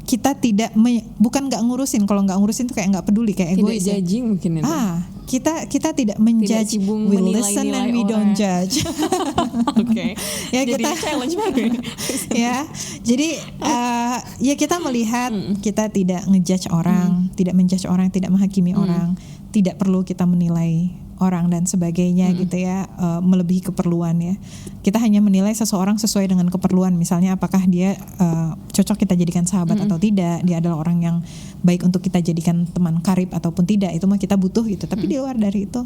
kita tidak bukan nggak ngurusin, kalau nggak ngurusin tuh kayak nggak peduli, kayak egois. Tidak judging mungkin itu. Kita tidak menjudge, we listen and we don't judge. Oke. Ya jadi kita challenge banget. Ya, jadi ya kita melihat kita tidak ngejudge orang, tidak menjudge orang, tidak menghakimi orang, tidak perlu kita menilai orang dan sebagainya gitu ya, melebihi keperluan ya. Kita hanya menilai seseorang sesuai dengan keperluan, misalnya apakah dia cocok kita jadikan sahabat atau tidak, dia adalah orang yang baik untuk kita jadikan teman karib ataupun tidak, itu mah kita butuh gitu. Tapi di luar dari itu,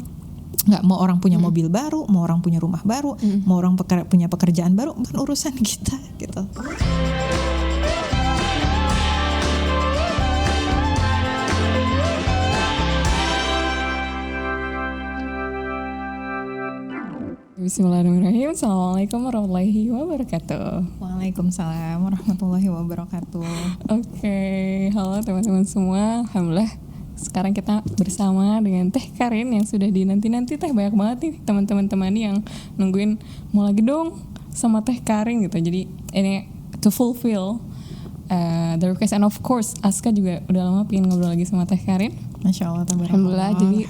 nggak mau orang punya mobil baru, mau orang punya rumah baru, mau orang punya pekerjaan baru, bukan urusan kita gitu. Bismillahirrahmanirrahim. Assalamualaikum warahmatullahi wabarakatuh. Waalaikumsalam warahmatullahi wabarakatuh. Oke, halo teman-teman semua. Alhamdulillah sekarang kita bersama dengan Teh Karin yang sudah dinanti-nanti. Teh banyak banget nih teman-teman yang nungguin mau lagi dong sama Teh Karin gitu. Jadi ini to fulfill the request, and of course Aska juga udah lama pengen ngobrol lagi sama Teh Karin. Masya Allah, alhamdulillah. Jadi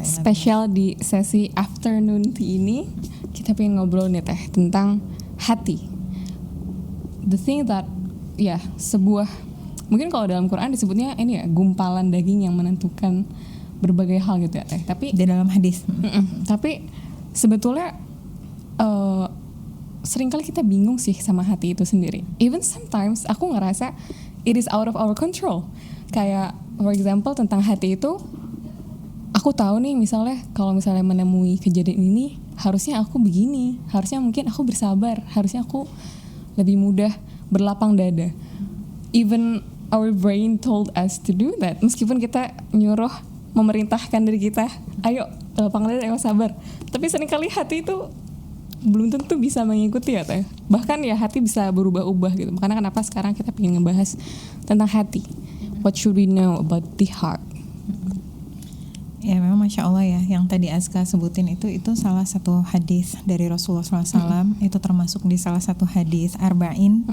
spesial di sesi afternoon tea ini kita pengen ngobrol nih Teh tentang hati. The thing that sebuah, mungkin kalau dalam Quran disebutnya ini ya, gumpalan daging yang menentukan berbagai hal gitu ya Teh. Tapi di dalam hadis. Tapi sebetulnya seringkali kita bingung sih sama hati itu sendiri. Even sometimes aku ngerasa it is out of our control. Kayak for example tentang hati itu, aku tahu nih misalnya kalau misalnya menemui kejadian ini harusnya aku begini, harusnya mungkin aku bersabar, harusnya aku lebih mudah berlapang dada. Even our brain told us to do that, meskipun kita nyuruh, memerintahkan diri kita, ayo lapang dada, ayo sabar. Tapi seringkali hati itu belum tentu bisa mengikuti ya Teh. Bahkan ya hati bisa berubah-ubah gitu. Makanya kenapa sekarang kita pengen ngebahas tentang hati. What should we know about the heart? Ya memang Masya Allah ya, yang tadi Azka sebutin itu salah satu hadis dari Rasulullah SAW. Itu termasuk di salah satu hadis Arba'in.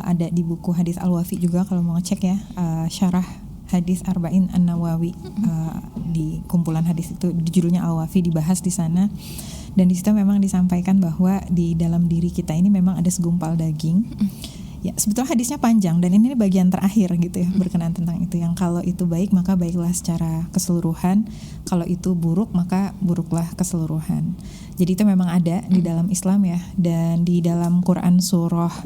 Ada di buku hadis Al-Wafi juga kalau mau ngecek ya, syarah hadis Arba'in An-Nawawi, di kumpulan hadis itu judulnya Al-Wafi, dibahas di sana. Dan di situ memang disampaikan bahwa di dalam diri kita ini memang ada segumpal daging. Ya, sebetulnya hadisnya panjang dan ini bagian terakhir gitu ya, berkenaan tentang itu, yang kalau itu baik maka baiklah secara keseluruhan, kalau itu buruk maka buruklah keseluruhan. Jadi itu memang ada di dalam Islam ya, dan di dalam Quran surah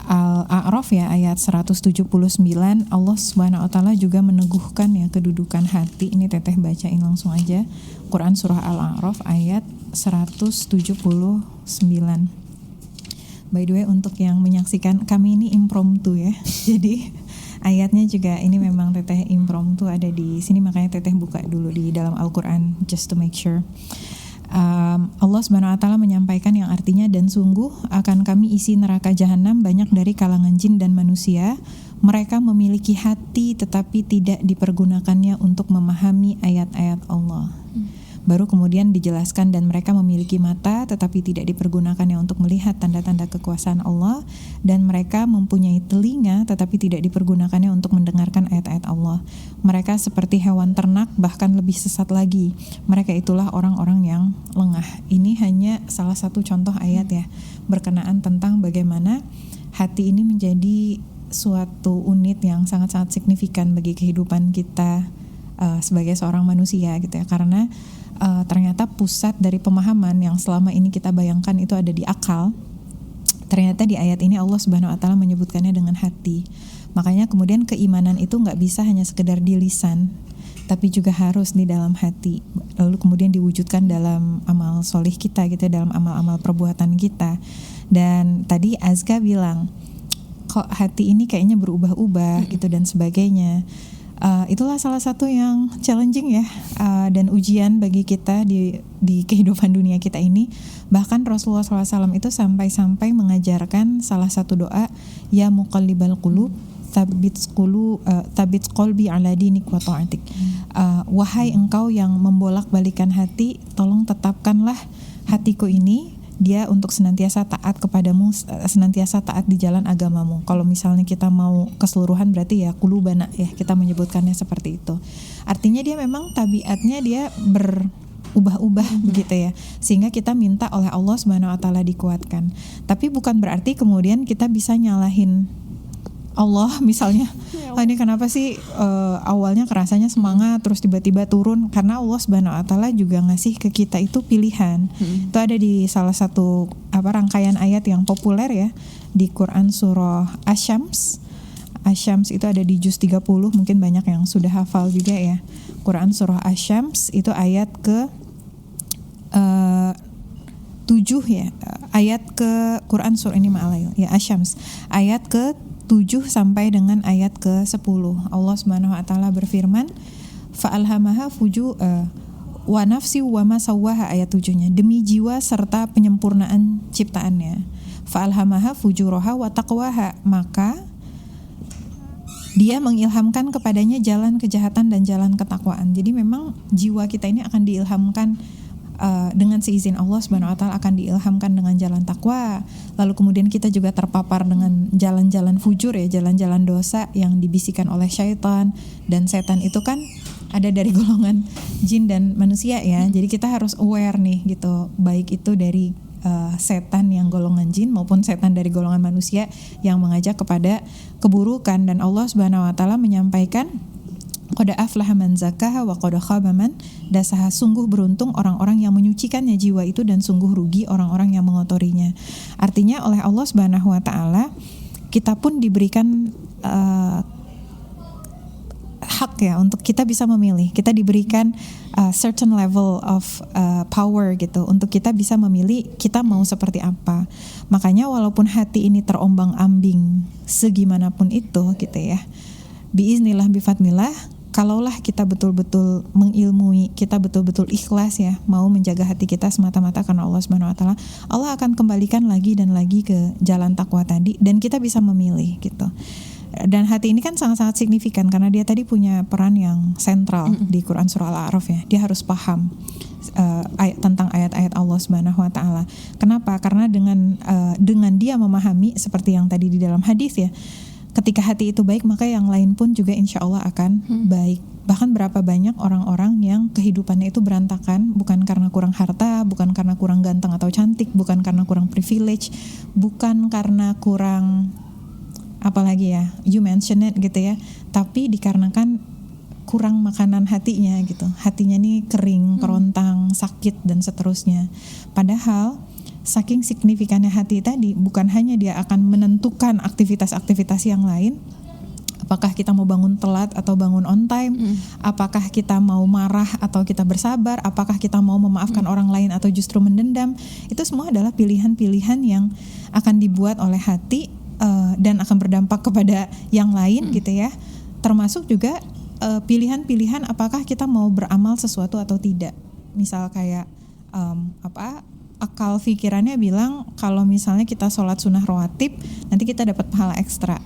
Al-A'raf ya ayat 179 Allah Subhanahu wa taala juga meneguhkan ya kedudukan hati. Ini Teteh bacain langsung aja, Quran surah Al-A'raf ayat 179. By the way, untuk yang menyaksikan kami ini impromptu ya. Jadi ayatnya juga ini memang Teteh impromptu ada di sini, makanya Teteh buka dulu di dalam Al-Quran just to make sure. Allah Subhanahu wa taala menyampaikan yang artinya, dan sungguh akan kami isi neraka jahanam banyak dari kalangan jin dan manusia. Mereka memiliki hati tetapi tidak dipergunakannya untuk memahami ayat-ayat Allah. Baru kemudian dijelaskan, dan mereka memiliki mata tetapi tidak dipergunakannya untuk melihat tanda-tanda kekuasaan Allah, dan mereka mempunyai telinga tetapi tidak dipergunakannya untuk mendengarkan ayat-ayat Allah. Mereka seperti hewan ternak, bahkan lebih sesat lagi. Mereka itulah orang-orang yang lengah. Ini hanya salah satu contoh ayat ya, berkenaan tentang bagaimana hati ini menjadi suatu unit yang sangat-sangat signifikan bagi kehidupan kita sebagai seorang manusia gitu ya, karena ternyata pusat dari pemahaman yang selama ini kita bayangkan itu ada di akal, ternyata di ayat ini Allah Subhanahu wa taala menyebutkannya dengan hati. Makanya kemudian keimanan itu nggak bisa hanya sekedar di lisan, tapi juga harus di dalam hati, lalu kemudian diwujudkan dalam amal solih kita gitu, dalam amal-amal perbuatan kita. Dan tadi Azka bilang kok hati ini kayaknya berubah-ubah gitu dan sebagainya. Itulah salah satu yang challenging ya, dan ujian bagi kita di kehidupan dunia kita ini. Bahkan Rasulullah SAW itu sampai mengajarkan salah satu doa, ya muqallibal qulub tsabbit qalbi ala dinik wa ta'atik. Wahai engkau yang membolak-balikan hati, tolong tetapkanlah hatiku ini dia untuk senantiasa taat kepadamu, senantiasa taat di jalan agamamu. Kalau misalnya kita mau keseluruhan berarti ya kulubana ya, kita menyebutkannya seperti itu. Artinya dia memang tabiatnya dia berubah-ubah begitu ya, sehingga kita minta oleh Allah Subhanahu wa taala dikuatkan. Tapi bukan berarti kemudian kita bisa nyalahin Allah misalnya, ini kenapa sih awalnya kerasanya semangat terus tiba-tiba turun, karena Allah Subhanahu wa taala juga ngasih ke kita itu pilihan. Itu ada di salah satu rangkaian ayat yang populer ya di Quran surah Asy-Syams. Asy-Syams itu ada di juz 30, mungkin banyak yang sudah hafal juga ya. Quran surah Asy-Syams itu ayat ke 7 ya, ayat ke Quran surah ini ya Asy-Syams ayat ke 7 sampai dengan ayat ke-10. Allah Subhanahu wa taala berfirman, fa'alhamaha wa nafsi wa ma sawwaha, ayat 7-nya, demi jiwa serta penyempurnaan ciptaannya. Fa'alhamaha fujuraha wa taqwaha, maka dia mengilhamkan kepadanya jalan kejahatan dan jalan ketakwaan. Jadi memang jiwa kita ini akan diilhamkan dengan seizin Allah Subhanahu wa taala, akan diilhamkan dengan jalan takwa. Lalu kemudian kita juga terpapar dengan jalan-jalan fujur ya, jalan-jalan dosa yang dibisikkan oleh syaitan, dan setan itu kan ada dari golongan jin dan manusia ya. Jadi kita harus aware nih gitu, baik itu dari setan yang golongan jin maupun setan dari golongan manusia yang mengajak kepada keburukan. Dan Allah Subhanahu wa taala menyampaikan, qad aflaha man zakkaha wa qad khaba man dasaha, sungguh beruntung orang-orang yang menyucikannya jiwa itu dan sungguh rugi orang-orang yang mengotorinya. Artinya oleh Allah Subhanahu wa taala kita pun diberikan hak ya untuk kita bisa memilih. Kita diberikan certain level of power gitu untuk kita bisa memilih kita mau seperti apa. Makanya walaupun hati ini terombang-ambing segimanapun itu gitu ya, biiznillah bifadlillah, kalaulah kita betul-betul mengilmui, kita betul-betul ikhlas ya, mau menjaga hati kita semata-mata karena Allah Subhanahu wa taala, Allah akan kembalikan lagi dan lagi ke jalan takwa tadi, dan kita bisa memilih gitu. Dan hati ini kan sangat-sangat signifikan karena dia tadi punya peran yang sentral di Quran surah Al-A'raf ya. Dia harus paham tentang ayat-ayat Allah Subhanahu wa taala. Kenapa? Karena dengan dia memahami seperti yang tadi di dalam hadis ya, ketika hati itu baik maka yang lain pun juga insya Allah akan baik. Bahkan berapa banyak orang-orang yang kehidupannya itu berantakan, bukan karena kurang harta, bukan karena kurang ganteng atau cantik, bukan karena kurang privilege, bukan karena kurang apalagi ya, you mention it gitu ya, tapi dikarenakan kurang makanan hatinya gitu. Hatinya nih kering, kerontang, sakit dan seterusnya. Padahal saking signifikannya hati tadi, bukan hanya dia akan menentukan aktivitas-aktivitas yang lain, apakah kita mau bangun telat atau bangun on time, apakah kita mau marah atau kita bersabar, apakah kita mau memaafkan orang lain atau justru mendendam, itu semua adalah pilihan-pilihan yang akan dibuat oleh hati dan akan berdampak kepada yang lain gitu ya. Termasuk juga pilihan-pilihan apakah kita mau beramal sesuatu atau tidak. Misal kayak akal pikirannya bilang kalau misalnya kita sholat sunnah rawatib nanti kita dapat pahala ekstra,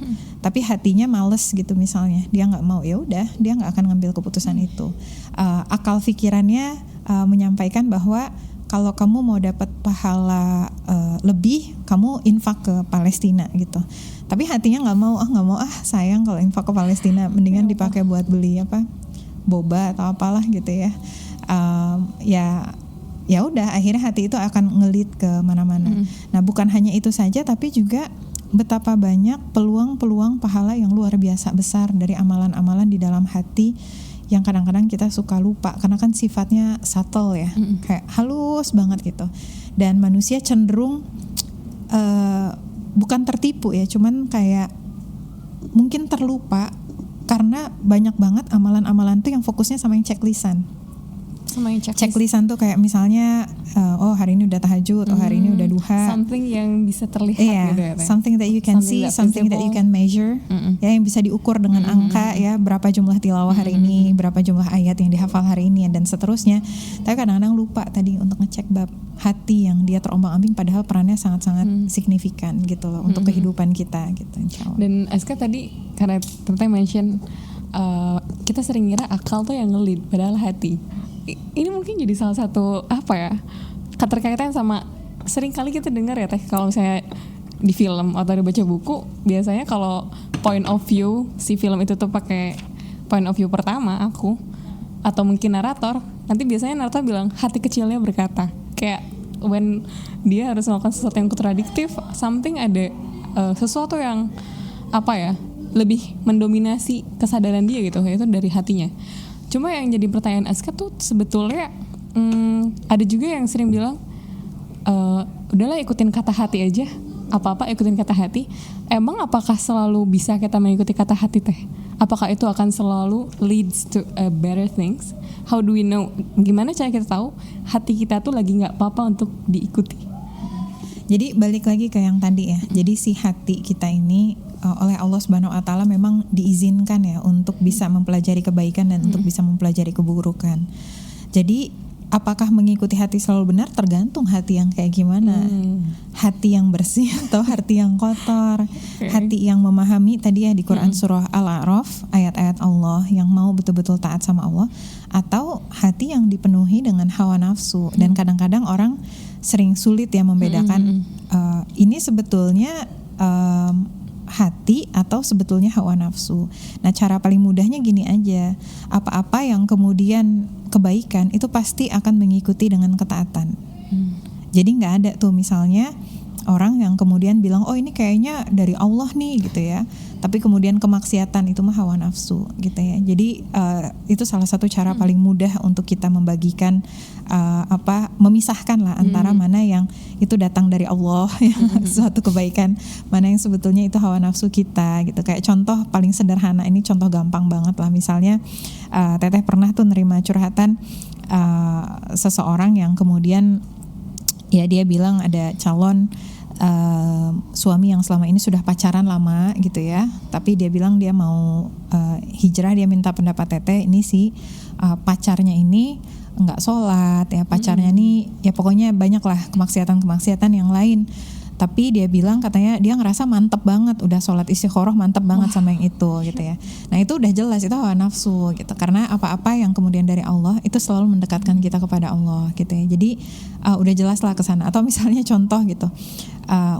tapi hatinya males gitu misalnya, dia nggak mau, ya udah dia nggak akan ngambil keputusan itu. Akal pikirannya menyampaikan bahwa kalau kamu mau dapat pahala lebih, kamu infak ke Palestina gitu. Tapi hatinya nggak mau, sayang kalau infak ke Palestina, mendingan dipakai buat beli boba atau apalah gitu ya. Ya udah, akhirnya hati itu akan ngelit ke mana-mana. Nah, bukan hanya itu saja, tapi juga betapa banyak peluang-peluang pahala yang luar biasa besar dari amalan-amalan di dalam hati yang kadang-kadang kita suka lupa karena kan sifatnya subtle ya, kayak halus banget gitu. Dan manusia cenderung bukan tertipu ya, cuman kayak mungkin terlupa karena banyak banget amalan-amalan tuh yang fokusnya sama yang checklistan. Checklistan tuh kayak misalnya hari ini udah tahajud, hari ini udah duha. Something yang bisa terlihat gitu ya. Something that you can see, something that you can measure. Ya, yang bisa diukur dengan angka ya, berapa jumlah tilawah hari ini, berapa jumlah ayat yang dihafal hari ini dan seterusnya. Tapi kadang-kadang lupa tadi untuk ngecek bab hati yang dia terombang-ambing, padahal perannya sangat-sangat signifikan gitu loh untuk kehidupan kita gitu, insyaallah. Dan Aska tadi karena Tante mention kita sering ngira akal tuh yang nge-lead padahal hati. Ini mungkin jadi salah satu keterkaitan sama sering kali kita dengar ya Teh, kalau misalnya di film atau dibaca buku, biasanya kalau point of view si film itu tuh pakai point of view pertama aku atau mungkin narator, nanti biasanya narator bilang hati kecilnya berkata, kayak when dia harus melakukan sesuatu yang kontradiktif, something ada sesuatu yang apa ya, lebih mendominasi kesadaran dia gitu, yaitu dari hatinya. Cuma yang jadi pertanyaan Aska tuh sebetulnya ada juga yang sering bilang udahlah ikutin kata hati aja, apa-apa ikutin kata hati. Emang apakah selalu bisa kita mengikuti kata hati Teh? Apakah itu akan selalu leads to better things? How do we know? Gimana cara kita tahu hati kita tuh lagi nggak apa-apa untuk diikuti? Jadi balik lagi ke yang tadi ya. Jadi si hati kita ini oleh Allah Subhanahu Wa Taala memang diizinkan ya untuk bisa mempelajari kebaikan dan untuk bisa mempelajari keburukan. Jadi apakah mengikuti hati selalu benar, tergantung hati yang kayak gimana. Hati yang bersih atau hati yang kotor. Hati yang memahami tadi ya di Quran surah Al-A'raf, ayat-ayat Allah yang mau betul-betul taat sama Allah, atau hati yang dipenuhi dengan hawa nafsu. Dan kadang-kadang orang sering sulit ya membedakan ini sebetulnya hati atau sebetulnya hawa nafsu. Nah, cara paling mudahnya gini aja, apa-apa yang kemudian kebaikan itu pasti akan mengikuti dengan ketaatan. Jadi nggak ada tuh misalnya orang yang kemudian bilang oh ini kayaknya dari Allah nih gitu ya, tapi kemudian kemaksiatan itu mah hawa nafsu gitu ya. Jadi itu salah satu cara paling mudah untuk kita membagikan memisahkan lah antara mana yang itu datang dari Allah suatu kebaikan, mana yang sebetulnya itu hawa nafsu kita gitu. Kayak contoh paling sederhana, ini contoh gampang banget lah, misalnya Teteh pernah tuh nerima curhatan seseorang yang kemudian ya dia bilang ada calon suami yang selama ini sudah pacaran lama gitu ya, tapi dia bilang dia mau hijrah. Dia minta pendapat Teteh, ini si pacarnya ini nggak sholat ya, pacarnya ini ya pokoknya banyak lah kemaksiatan yang lain, tapi dia bilang katanya dia ngerasa mantep banget, udah sholat istikharah mantep banget sama yang itu gitu ya. Nah itu udah jelas itu hawa nafsu gitu, karena apa-apa yang kemudian dari Allah itu selalu mendekatkan kita kepada Allah gitu ya. Jadi udah jelas lah kesana. Atau misalnya contoh gitu,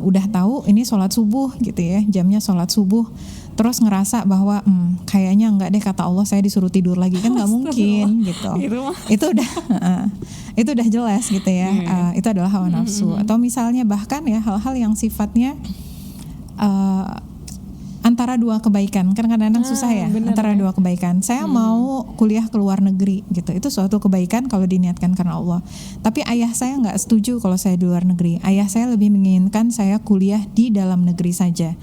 udah tahu ini sholat subuh gitu ya, jamnya sholat subuh, terus ngerasa bahwa kayaknya enggak deh kata Allah saya disuruh tidur lagi, kan nggak mungkin gitu. Itu udah jelas gitu ya. Itu adalah hawa nafsu. Atau misalnya bahkan ya hal-hal yang sifatnya antara dua kebaikan, kan kadang-kadang susah ya antara dua kebaikan. Saya mau kuliah ke luar negeri gitu, itu suatu kebaikan kalau diniatkan karena Allah. Tapi ayah saya nggak setuju kalau saya di luar negeri. Ayah saya lebih menginginkan saya kuliah di dalam negeri saja.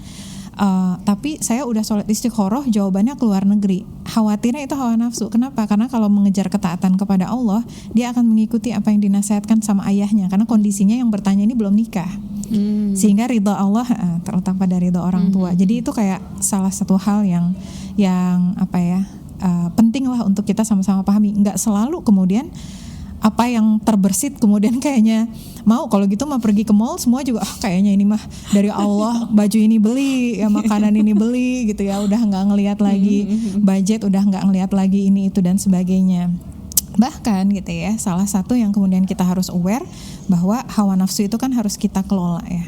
Tapi saya udah sholat istikharah, jawabannya ke luar negeri. Khawatirnya itu hawa nafsu. Kenapa? Karena kalau mengejar ketaatan kepada Allah, dia akan mengikuti apa yang dinasihatkan sama ayahnya. Karena kondisinya yang bertanya ini belum nikah, sehingga ridha Allah terletak pada ridha orang tua. Jadi itu kayak salah satu hal yang apa ya, penting lah untuk kita sama-sama pahami. Nggak selalu kemudian apa yang terbersit kemudian kayaknya mau, kalau gitu mah pergi ke mall semua juga kayaknya ini mah dari Allah, baju ini beli ya, makanan ini beli gitu ya, udah nggak ngelihat lagi budget, udah nggak ngelihat lagi ini itu dan sebagainya. Bahkan gitu ya, salah satu yang kemudian kita harus aware bahwa hawa nafsu itu kan harus kita kelola ya.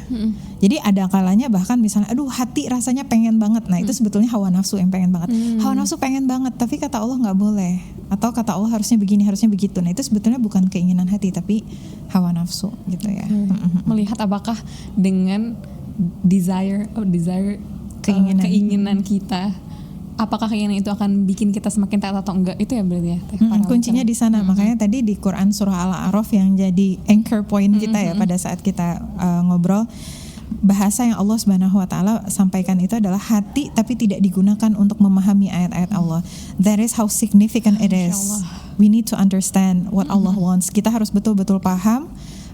Jadi ada kalanya bahkan misalnya aduh hati rasanya pengen banget, nah itu sebetulnya hawa nafsu yang pengen banget. Hawa nafsu pengen banget tapi kata Allah nggak boleh, atau kata Allah harusnya begini, harusnya begitu. Nah itu sebetulnya bukan keinginan hati tapi hawa nafsu gitu ya. Melihat apakah dengan desire keinginan kita, apakah keinginan itu akan bikin kita semakin taat atau enggak, itu ya berarti ya. Kuncinya di sana. Makanya tadi di Quran surah Al-A'raf yang jadi anchor point kita ya pada saat kita ngobrol, bahasa yang Allah Subhanahu wa taala sampaikan itu adalah hati tapi tidak digunakan untuk memahami ayat-ayat Allah. That is how significant it is. We need to understand what Allah wants. Kita harus betul-betul paham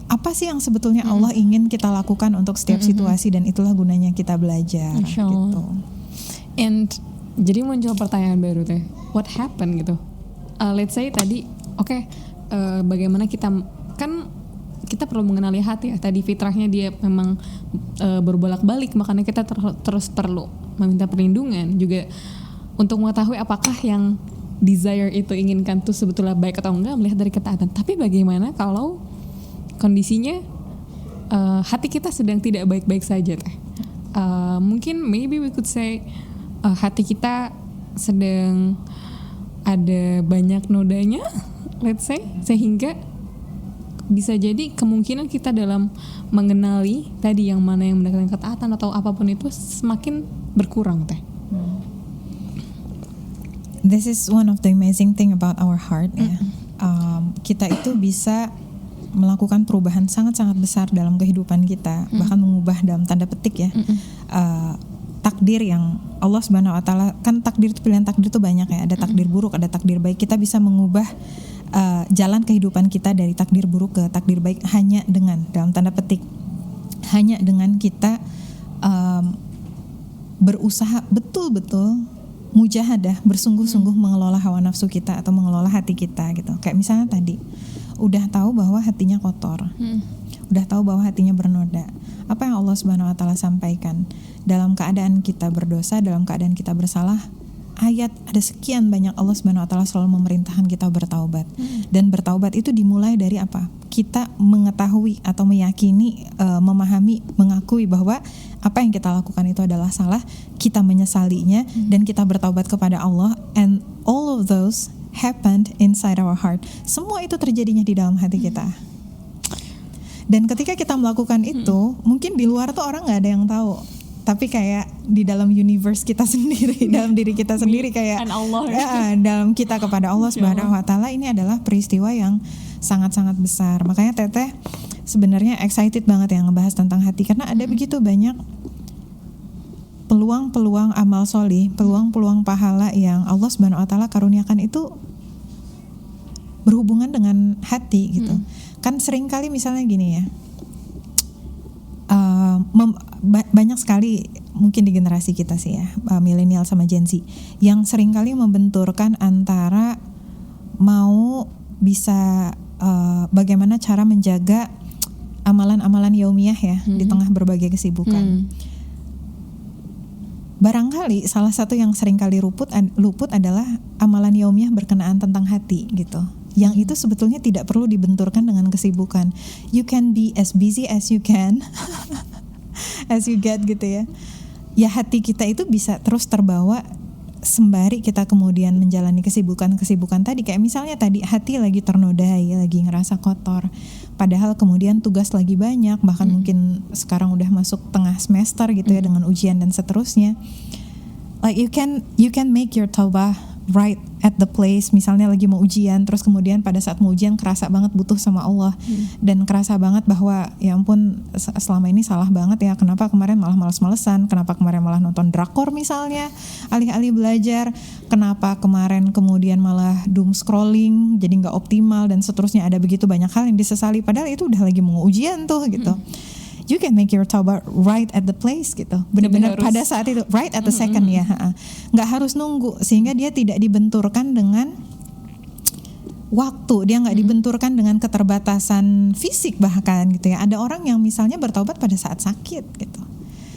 apa sih yang sebetulnya Allah ingin kita lakukan untuk setiap situasi, dan itulah gunanya kita belajar gitu. And jadi muncul pertanyaan baru Teh, what happened gitu? Let's say tadi, bagaimana kita kan kita perlu mengenali hati ya. Tadi fitrahnya dia memang berbolak-balik, makanya kita terus perlu meminta perlindungan juga untuk mengetahui apakah yang desire itu inginkan tuh sebetulnya baik atau enggak, melihat dari ketaatan. Tapi bagaimana kalau kondisinya hati kita sedang tidak baik-baik saja teh. Mungkin maybe we could say hati kita sedang ada banyak nodanya, let's say, sehingga bisa jadi kemungkinan kita dalam mengenali tadi yang mana yang mendekatkan ketaatan atau apapun itu semakin berkurang teh. This is one of the amazing thing about our heart ya. Kita itu bisa melakukan perubahan sangat-sangat besar dalam kehidupan kita, bahkan mengubah dalam tanda petik ya takdir yang Allah Subhanahu Wa Taala, kan takdir itu, pilihan takdir itu banyak ya, ada takdir buruk, ada takdir baik. Kita bisa mengubah jalan kehidupan kita dari takdir buruk ke takdir baik hanya dengan, dalam tanda petik, hanya dengan kita berusaha betul-betul mujahadah, bersungguh-sungguh mengelola hawa nafsu kita atau mengelola hati kita gitu. Kayak misalnya tadi, udah tahu bahwa hatinya kotor, udah tahu bahwa hatinya bernoda. Apa yang Allah Subhanahu Wa Taala sampaikan dalam keadaan kita berdosa, dalam keadaan kita bersalah, ayat ada sekian banyak Allah Subhanahu Wa Taala selalu memerintahkan kita bertaubat. Dan bertaubat itu dimulai dari apa? Kita mengetahui atau meyakini, memahami, mengakui bahwa apa yang kita lakukan itu adalah salah, kita menyesalinya dan kita bertaubat kepada Allah, and all of those happened inside our heart. Semua itu terjadinya di dalam hati kita. Dan ketika kita melakukan itu, mungkin di luar tuh orang nggak ada yang tahu. Tapi kayak di dalam universe kita sendiri, dalam diri kita sendiri, kayak dalam kita kepada Allah Subhanahu Wa Taala, ini adalah peristiwa yang sangat-sangat besar. Makanya Teteh sebenarnya excited banget ya ngebahas tentang hati, karena ada begitu banyak peluang-peluang amal solih, peluang-peluang pahala yang Allah Subhanahu Wa Taala karuniakan itu berhubungan dengan hati gitu. Kan sering kali misalnya gini ya, banyak sekali mungkin di generasi kita sih ya, milenial sama Gen Z, yang sering kali membenturkan antara mau bisa bagaimana cara menjaga amalan-amalan yaumiyah ya di tengah berbagai kesibukan. Barangkali salah satu yang sering kali luput adalah amalan yaumiyah berkenaan tentang hati gitu. Yang itu sebetulnya tidak perlu dibenturkan dengan kesibukan. You can be as busy as you can, as you get gitu ya. Ya hati kita itu bisa terus terbawa sembari kita kemudian menjalani kesibukan-kesibukan tadi. Kayak misalnya tadi hati lagi ternodai, lagi ngerasa kotor. Padahal kemudian tugas lagi banyak, bahkan mungkin sekarang udah masuk tengah semester gitu ya dengan ujian dan seterusnya. Like you can make your taubah right at the place. Misalnya lagi mau ujian, terus kemudian pada saat mau ujian kerasa banget butuh sama Allah, dan kerasa banget bahwa ya ampun selama ini salah banget ya, kenapa kemarin malah malas-malesan, kenapa kemarin malah nonton drakor misalnya alih-alih belajar, kenapa kemarin kemudian malah doom scrolling jadi nggak optimal dan seterusnya. Ada begitu banyak hal yang disesali padahal itu udah lagi mau ujian tuh gitu. You can make your taubat right at the place gitu, benar-benar pada saat itu, right at the second ya, nggak harus nunggu, sehingga dia tidak dibenturkan dengan waktu, dia nggak dibenturkan dengan keterbatasan fisik bahkan gitu ya. Ada orang yang misalnya bertaubat pada saat sakit gitu.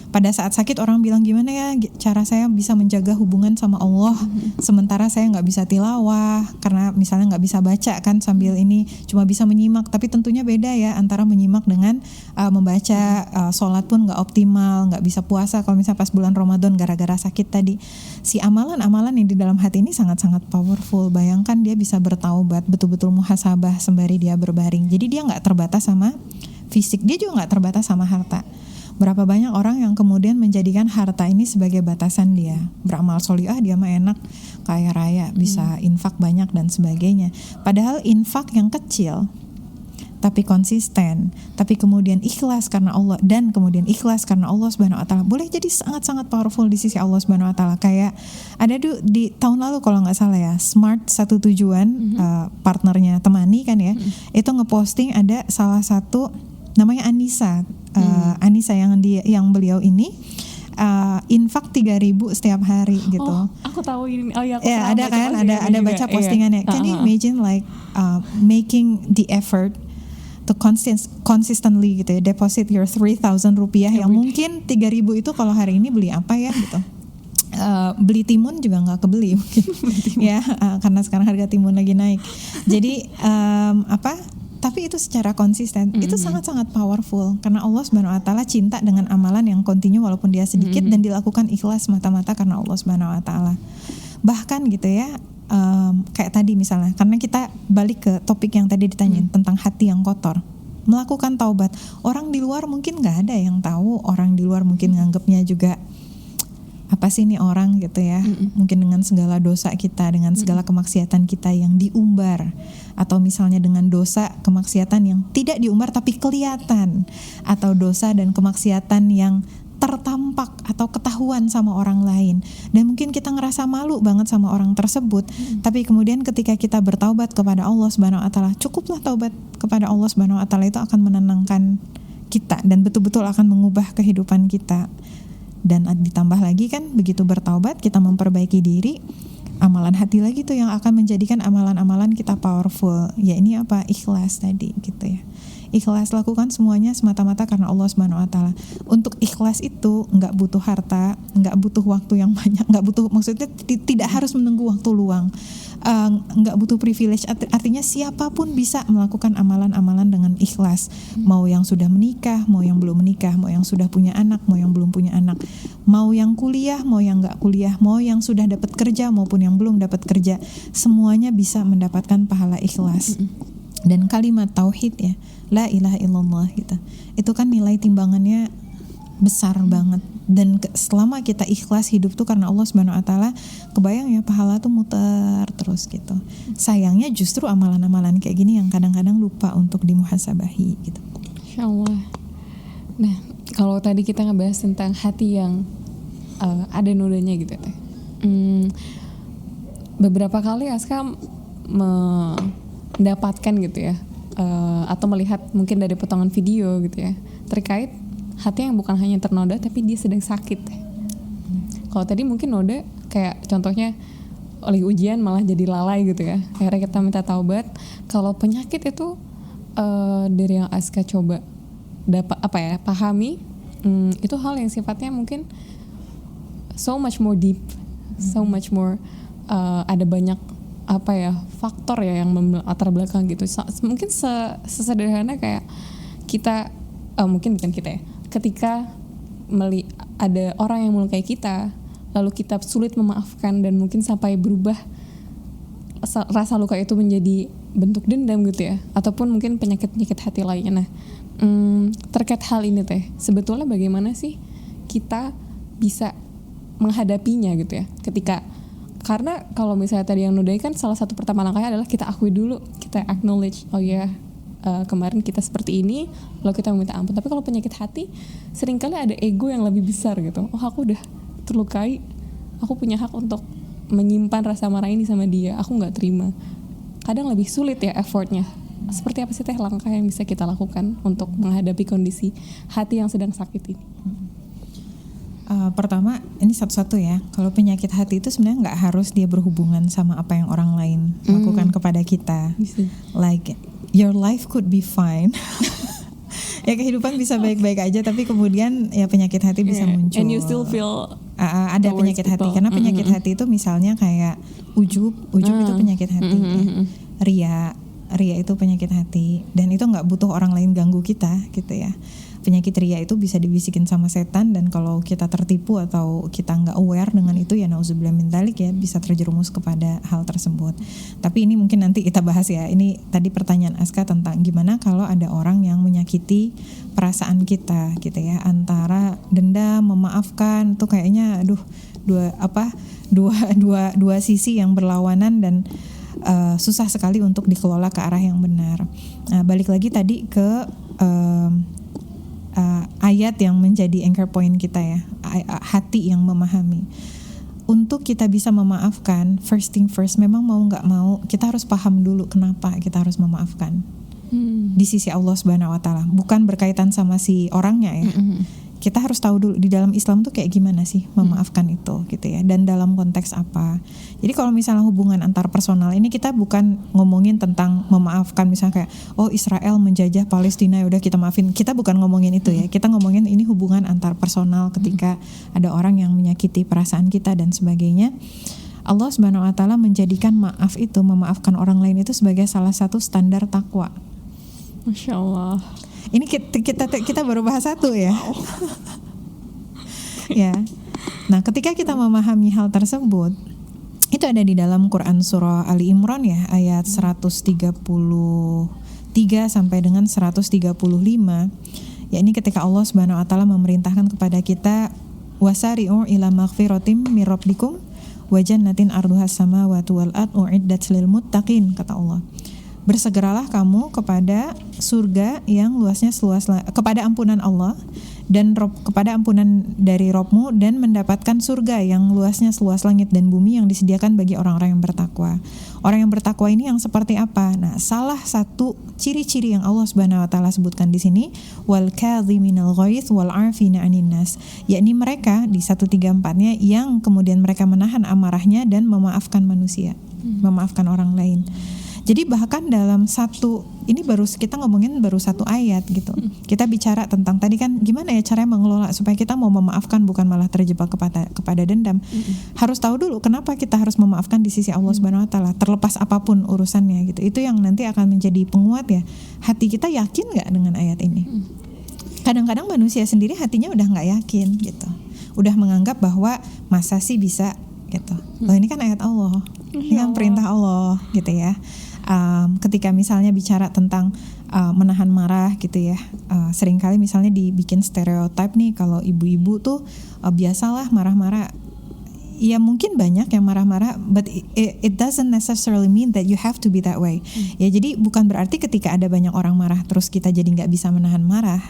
Pada saat sakit orang bilang gimana ya cara saya bisa menjaga hubungan sama Allah sementara saya nggak bisa tilawah karena misalnya nggak bisa baca kan sambil ini, cuma bisa menyimak. Tapi tentunya beda ya antara menyimak dengan membaca. Sholat pun nggak optimal, nggak bisa puasa kalau misalnya pas bulan Ramadan gara-gara sakit tadi. Si amalan-amalan yang di dalam hati ini sangat-sangat powerful. Bayangkan dia bisa bertaubat, betul-betul muhasabah sembari dia berbaring. Jadi dia nggak terbatas sama fisik, dia juga nggak terbatas sama harta. Berapa banyak orang yang kemudian menjadikan harta ini sebagai batasan dia. Beramal solihah dia mah enak, kaya raya, bisa infak banyak dan sebagainya. Padahal infak yang kecil tapi konsisten, tapi kemudian ikhlas karena Allah, dan kemudian ikhlas karena Allah Subhanahu Wa Taala, boleh jadi sangat-sangat powerful di sisi Allah Subhanahu Wa Taala. Kayak ada di tahun lalu kalau nggak salah ya, Smart Satu Tujuan, partnernya Temani kan ya, itu ngeposting ada salah satu namanya Anissa, Anissa yang beliau ini infak 3.000 setiap hari gitu. Oh, aku tahu ini. Oh ya, ada kan, ada baca postingannya. Can you imagine like making the effort to consistently gitu ya, deposit your 3,000 rupiah yang mungkin 3.000 itu kalau hari ini beli apa ya gitu. Beli timun juga nggak kebeli mungkin ya, karena sekarang harga timun lagi naik. Jadi tapi itu secara konsisten, itu sangat-sangat powerful karena Allah Subhanahu wa taala cinta dengan amalan yang kontinu walaupun dia sedikit dan dilakukan ikhlas mata-mata karena Allah Subhanahu wa taala. Bahkan gitu ya, kayak tadi misalnya, karena kita balik ke topik yang tadi ditanyain tentang hati yang kotor, melakukan taubat. Orang di luar mungkin nggak ada yang tahu, orang di luar mungkin nganggapnya juga apa sih ini orang gitu ya, mungkin dengan segala dosa kita, dengan segala kemaksiatan kita yang diumbar, atau misalnya dengan dosa kemaksiatan yang tidak diumbar tapi kelihatan, atau dosa dan kemaksiatan yang tertampak atau ketahuan sama orang lain, dan mungkin kita ngerasa malu banget sama orang tersebut, tapi kemudian ketika kita bertaubat kepada Allah Subhanahu wa taala, cukuplah taubat kepada Allah Subhanahu wa taala itu akan menenangkan kita dan betul-betul akan mengubah kehidupan kita. Dan ditambah lagi kan begitu bertaubat kita memperbaiki diri, amalan hati lagi tuh yang akan menjadikan amalan-amalan kita powerful. Ya ini apa? Ikhlas tadi gitu ya. Ikhlas, lakukan semuanya semata-mata karena Allah Subhanahu wa taala. Untuk ikhlas itu nggak butuh harta, nggak butuh waktu yang banyak, nggak butuh, maksudnya tidak harus menunggu waktu luang, nggak butuh privilege. Artinya siapapun bisa melakukan amalan-amalan dengan ikhlas. Mau yang sudah menikah, mau yang belum menikah, mau yang sudah punya anak, mau yang belum punya anak, mau yang kuliah, mau yang nggak kuliah, mau yang sudah dapat kerja maupun yang belum dapat kerja, semuanya bisa mendapatkan pahala ikhlas. Dan kalimat tauhid ya, la ilaha illallah gitu, itu kan nilai timbangannya besar banget. Dan selama kita ikhlas hidup tuh karena Allah Subhanahu wa taala, kebayang ya pahala tuh muter terus gitu. Sayangnya justru amalan-amalan kayak gini yang kadang-kadang lupa untuk dimuhasabahi gitu. Insyaallah. Nah, kalau tadi kita ngebahas tentang hati yang ada nodanya gitu ya, beberapa kali Aska mendapatkan gitu ya, atau melihat mungkin dari potongan video gitu ya, terkait hati yang bukan hanya ternoda tapi dia sedang sakit. Kalau tadi mungkin noda kayak contohnya oleh ujian malah jadi lalai gitu ya, akhirnya kita minta taubat. Kalau penyakit itu dari yang Aska coba pahami, itu hal yang sifatnya mungkin so much more deep, so much more ada banyak faktor ya yang latar belakang gitu. Mungkin sesederhana kayak kita, mungkin bukan kita ya, ketika ada orang yang melukai kita, lalu kita sulit memaafkan dan mungkin sampai berubah rasa luka itu menjadi bentuk dendam gitu ya, ataupun mungkin penyakit-penyakit hati lainnya. Nah, terkait hal ini teh, sebetulnya bagaimana sih kita bisa menghadapinya gitu ya, karena kalau misalnya tadi yang nodai kan salah satu pertama langkahnya adalah kita akui dulu, kita acknowledge, oh ya kemarin kita seperti ini, lalu kita meminta ampun. Tapi kalau penyakit hati seringkali ada ego yang lebih besar gitu, oh aku udah terlukai, aku punya hak untuk menyimpan rasa marah ini sama dia, aku gak terima. Kadang lebih sulit ya effortnya. Seperti apa sih teh langkah yang bisa kita lakukan untuk menghadapi kondisi hati yang sedang sakit ini? Pertama, ini satu-satu ya. Kalau penyakit hati itu sebenarnya nggak harus dia berhubungan sama apa yang orang lain lakukan kepada kita. Like your life could be fine. Ya kehidupan bisa baik-baik aja, tapi kemudian ya penyakit hati bisa muncul. And you still feel ada penyakit hati. Karena penyakit hati itu misalnya kayak ujub itu penyakit hati. Ya. Ria itu penyakit hati, dan itu nggak butuh orang lain ganggu kita gitu ya. Penyakit ria itu bisa dibisikin sama setan, dan kalau kita tertipu atau kita nggak aware dengan itu ya nauzubillah min dzalik ya, bisa terjerumus kepada hal tersebut. Tapi ini mungkin nanti kita bahas ya. Ini tadi pertanyaan Aska tentang gimana kalau ada orang yang menyakiti perasaan kita gitu ya, antara dendam, memaafkan, tuh kayaknya dua sisi yang berlawanan dan susah sekali untuk dikelola ke arah yang benar. Balik lagi tadi ke ayat yang menjadi anchor point kita ya, hati yang memahami. Untuk kita bisa memaafkan, first thing first, memang mau nggak mau kita harus paham dulu kenapa kita harus memaafkan di sisi Allah Subhanahu wa taala, bukan berkaitan sama si orangnya ya. Kita harus tahu dulu di dalam Islam tuh kayak gimana sih memaafkan itu gitu ya, dan dalam konteks apa. Jadi kalau misalnya hubungan antar personal ini, kita bukan ngomongin tentang memaafkan misalnya kayak oh Israel menjajah Palestina ya udah kita maafin, kita bukan ngomongin itu ya. Kita ngomongin ini hubungan antar personal ketika ada orang yang menyakiti perasaan kita dan sebagainya. Allah Subhanahu wa taala menjadikan maaf itu, memaafkan orang lain itu sebagai salah satu standar takwa. Masya Allah. Ini kita baru bahas satu ya. Ya. Nah, ketika kita memahami hal tersebut, itu ada di dalam Quran surah Ali Imran ya, ayat 133 sampai dengan 135. Ya, ini ketika Allah Subhanahu wa taala memerintahkan kepada kita wasari'u ila maghfiratim mir rabbikum wa jannatin arduhas samawati wal ardu uiddat lil muttaqin, kata Allah. Bersegeralah kamu kepada surga yang luasnya seluas kepada ampunan Allah dan kepada ampunan dari Robmu, dan mendapatkan surga yang luasnya seluas langit dan bumi yang disediakan bagi orang-orang yang bertakwa. Orang yang bertakwa ini yang seperti apa? Nah, salah satu ciri-ciri yang Allah Subhanahu wa taala sebutkan di sini, wal kadhiminal ghaidz wal 'afina 'anil nas, yakni mereka di 134-nya yang kemudian mereka menahan amarahnya dan memaafkan manusia, memaafkan orang lain. Jadi bahkan dalam ini kita ngomongin baru satu ayat gitu. Kita bicara tentang tadi kan gimana ya caranya mengelola supaya kita mau memaafkan bukan malah terjebak kepada dendam. Harus tahu dulu kenapa kita harus memaafkan di sisi Allah Subhanahu wa taala, terlepas apapun urusannya gitu. Itu yang nanti akan menjadi penguat ya. Hati kita yakin nggak dengan ayat ini? Kadang-kadang manusia sendiri hatinya udah nggak yakin gitu. Udah menganggap bahwa masa sih bisa gitu. Loh, ini kan ayat Allah. Ini kan perintah Allah gitu ya. Ketika misalnya bicara tentang menahan marah gitu ya, seringkali misalnya dibikin stereotip nih kalau ibu-ibu tuh biasalah marah-marah. Ya mungkin banyak yang marah-marah, but it doesn't necessarily mean that you have to be that way. Ya jadi bukan berarti ketika ada banyak orang marah terus kita jadi nggak bisa menahan marah.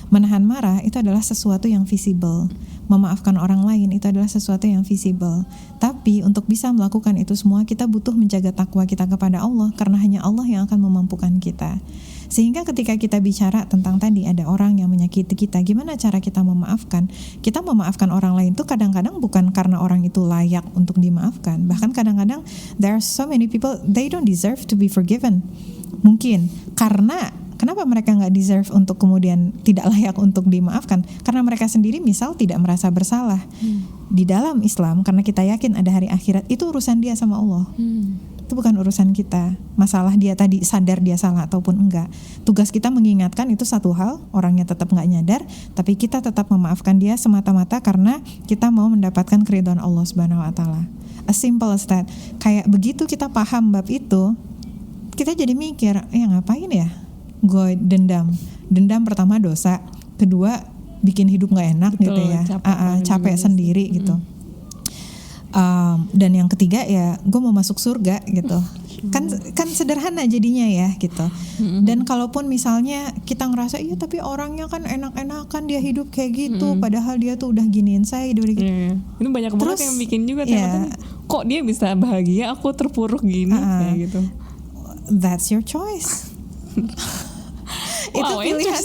Menahan marah itu adalah sesuatu yang visible. Memaafkan orang lain itu adalah sesuatu yang visible. Tapi untuk bisa melakukan itu semua kita butuh menjaga takwa kita kepada Allah, karena hanya Allah yang akan memampukan kita. Sehingga ketika kita bicara tentang tadi ada orang yang menyakiti kita, gimana cara kita memaafkan? Kita memaafkan orang lain tuh kadang-kadang bukan karena orang itu layak untuk dimaafkan. Bahkan kadang-kadang there are so many people they don't deserve to be forgiven. Mungkin karena kenapa mereka nggak deserve untuk kemudian tidak layak untuk dimaafkan? Karena mereka sendiri misal tidak merasa bersalah. Di dalam Islam, karena kita yakin ada hari akhirat, itu urusan dia sama Allah. Itu bukan urusan kita. Masalah dia tadi sadar dia salah ataupun enggak. Tugas kita mengingatkan itu satu hal, orangnya tetap nggak nyadar, tapi kita tetap memaafkan dia semata-mata karena kita mau mendapatkan keridhaan Allah Subhanahu wa taala. As simple as that. Kayak begitu kita paham bab itu, kita jadi mikir, ya ngapain ya gue dendam pertama dosa, kedua bikin hidup nggak enak. Betul, gitu ya, capek sendiri gitu. Dan yang ketiga ya gue mau masuk surga gitu. Kan sederhana jadinya ya gitu. Dan kalaupun misalnya kita ngerasa iya tapi orangnya kan enak-enakan dia hidup kayak gitu, padahal dia tuh udah giniin saya udah gitu. Itu banyak banget yang bikin juga kok dia bisa bahagia, aku terpuruk gini kayak gitu. That's your choice. Itu pilihan.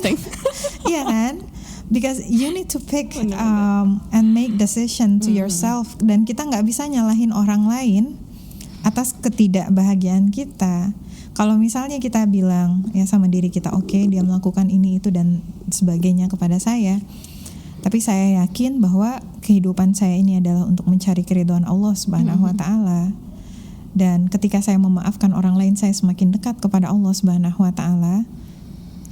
Iya kan? Because you need to pick and make decision to yourself. Dan kita nggak bisa nyalahin orang lain atas ketidakbahagiaan kita. Kalau misalnya kita bilang ya sama diri kita, oke, dia melakukan ini itu dan sebagainya kepada saya, tapi saya yakin bahwa kehidupan saya ini adalah untuk mencari keridhaan Allah Subhanahu wa taala. Dan ketika saya memaafkan orang lain, saya semakin dekat kepada Allah Subhanahu wa taala.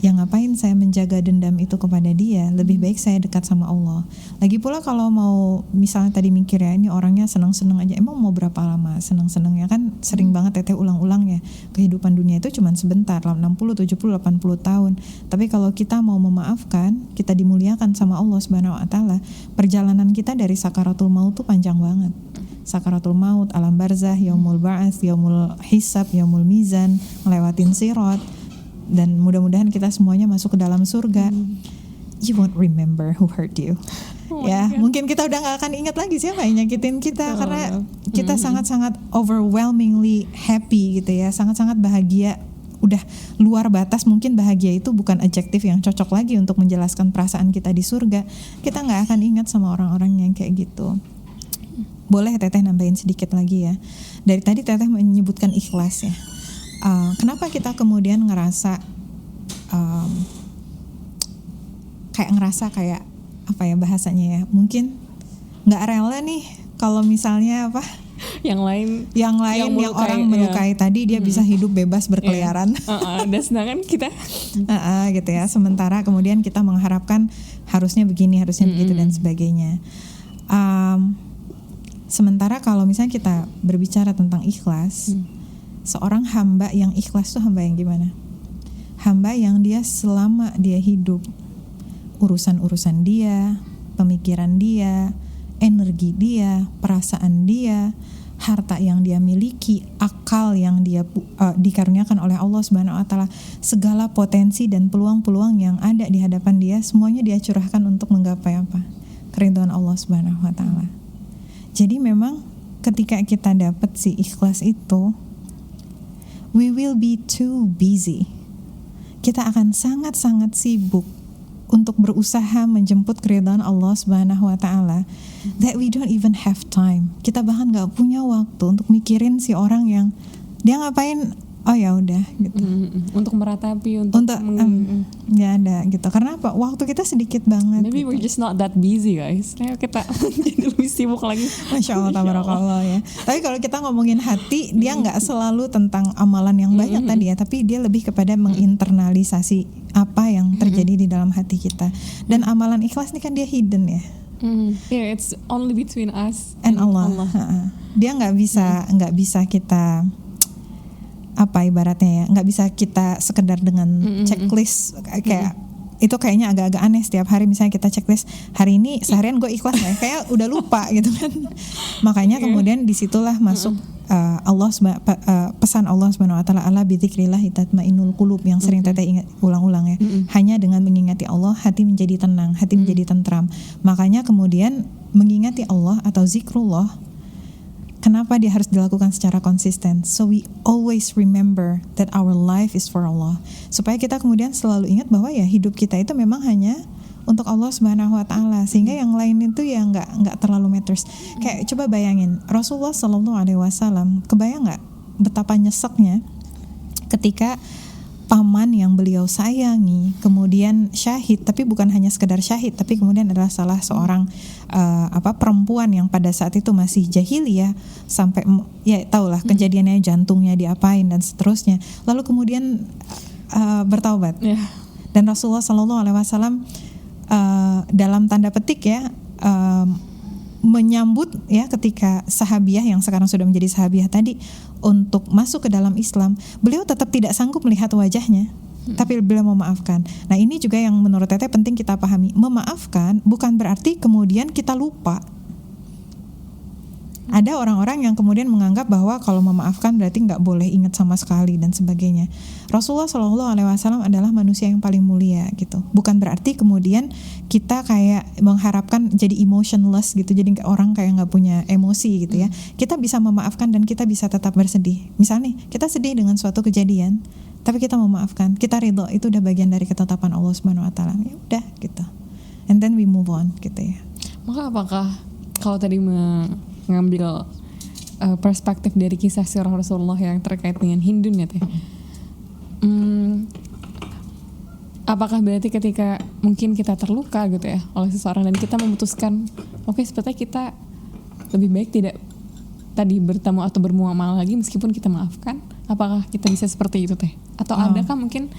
Ya ngapain saya menjaga dendam itu kepada dia? Lebih baik saya dekat sama Allah. Lagi pula kalau mau misalnya tadi mikir ya, ini orangnya senang-senang aja, emang mau berapa lama senang-senangnya? Kan sering banget teteh ulang-ulang ya, kehidupan dunia itu cuma sebentar, 60, 70, 80 tahun. Tapi kalau kita mau memaafkan, kita dimuliakan sama Allah Subhanahu wa taala. Perjalanan kita dari sakaratul maut tuh panjang banget. Sakaratul maut, alam barzah, yaumul ba'ats, yaumul hisab, yaumul mizan, ngelewatin sirat. Dan mudah-mudahan kita semuanya masuk ke dalam surga. You won't remember who hurt you. Mungkin kita udah gak akan ingat lagi siapa yang nyakitin kita, karena kita sangat-sangat overwhelmingly happy gitu ya, sangat-sangat bahagia. Udah luar batas, mungkin bahagia itu bukan adjektif yang cocok lagi untuk menjelaskan perasaan kita di surga. Kita gak akan ingat sama orang-orang yang kayak gitu. Boleh teteh nambahin sedikit lagi ya. Dari tadi teteh menyebutkan ikhlas ya. Kenapa kita kemudian ngerasa kayak apa ya bahasanya ya, mungkin nggak rela nih kalau misalnya yang lain yang orang melukai tadi dia bisa hidup bebas berkeliaran. Dan sedangkan kita gitu ya. Sementara kemudian kita mengharapkan harusnya begini, harusnya begitu dan sebagainya. Sementara kalau misalnya kita berbicara tentang ikhlas, seorang hamba yang ikhlas tuh hamba yang gimana? Hamba yang dia selama dia hidup, urusan-urusan dia, pemikiran dia, energi dia, perasaan dia, harta yang dia miliki, akal yang dia dikaruniakan oleh Allah Subhanahu wa taala, segala potensi dan peluang-peluang yang ada di hadapan dia semuanya dia curahkan untuk menggapai apa? Keridhaan Allah Subhanahu wa taala. Jadi memang ketika kita dapat si ikhlas itu, we will be too busy. Kita akan sangat-sangat sibuk untuk berusaha menjemput keridhaan Allah Subhanahu wa taala that we don't even have time. Kita bahkan gak punya waktu untuk mikirin si orang yang dia ngapain, oh ya udah gitu. Untuk meratapi, untuk nggak ada gitu. Karena apa? Waktu kita sedikit banget. Maybe gitu. we're just not that busy guys. Ayo kita jadi lebih sibuk lagi. Masya Allah, tabarakallah ya. Tapi kalau kita ngomongin hati, dia nggak selalu tentang amalan yang banyak tadi ya, tapi dia lebih kepada menginternalisasi apa yang terjadi di dalam hati kita. Dan amalan ikhlas ini kan dia hidden ya. Yeah, it's only between us and Allah. Dia nggak bisa kita apa ibaratnya ya, nggak bisa kita sekedar dengan checklist kayak itu kayaknya agak-agak aneh setiap hari misalnya kita checklist hari ini seharian gue ikhlas ya, kayak udah lupa gitu kan. Makanya kemudian disitulah masuk pesan Allah Subhanahu wa taala, ala bidzikrillah tatmainnul qulub, yang sering Teteh ingat ulang-ulang ya. Hanya dengan mengingati Allah hati menjadi tenang, hati menjadi tentram. Makanya kemudian mengingati Allah atau zikrullah, kenapa dia harus dilakukan secara konsisten? So we always remember that our life is for Allah. Supaya kita kemudian selalu ingat bahwa ya hidup kita itu memang hanya untuk Allah Subhanahu wa taala, sehingga yang lain itu ya enggak terlalu matters. Kayak coba bayangin Rasulullah sallallahu alaihi wasallam, kebayang enggak betapa nyeseknya ketika paman yang beliau sayangi kemudian syahid, tapi bukan hanya sekedar syahid, tapi kemudian adalah salah seorang perempuan yang pada saat itu masih jahiliyah, sampai ya tahulah kejadiannya, jantungnya diapain dan seterusnya, lalu kemudian bertaubat. Dan Rasulullah sallallahu alaihi wasallam dalam tanda petik ya menyambut ya ketika sahabiah yang sekarang sudah menjadi sahabiah tadi untuk masuk ke dalam Islam, beliau tetap tidak sanggup melihat wajahnya, tapi beliau memaafkan. Nah ini juga yang menurut Teteh penting kita pahami, memaafkan bukan berarti kemudian kita lupa. Ada orang-orang yang kemudian menganggap bahwa kalau memaafkan berarti nggak boleh ingat sama sekali dan sebagainya. Rasulullah Shallallahu Alaihi Wasallam adalah manusia yang paling mulia gitu. Bukan berarti kemudian kita kayak mengharapkan jadi emotionless gitu, jadi orang kayak nggak punya emosi gitu ya. Kita bisa memaafkan dan kita bisa tetap bersedih. Misalnya nih, kita sedih dengan suatu kejadian, tapi kita memaafkan, kita ridho, itu udah bagian dari ketetapan Allah Subhanahu Wa Taala. Ya udah gitu. And then we move on gitu ya. Maka apakah kalau tadi mengambil perspektif dari kisah sirah Rasulullah yang terkait dengan Hindun ya Teh, apakah berarti ketika mungkin kita terluka gitu ya oleh seseorang dan kita memutuskan oke, sepertinya kita lebih baik tidak tadi bertemu atau bermuamalah lagi meskipun kita maafkan, apakah kita bisa seperti itu Teh? Atau adakah mungkin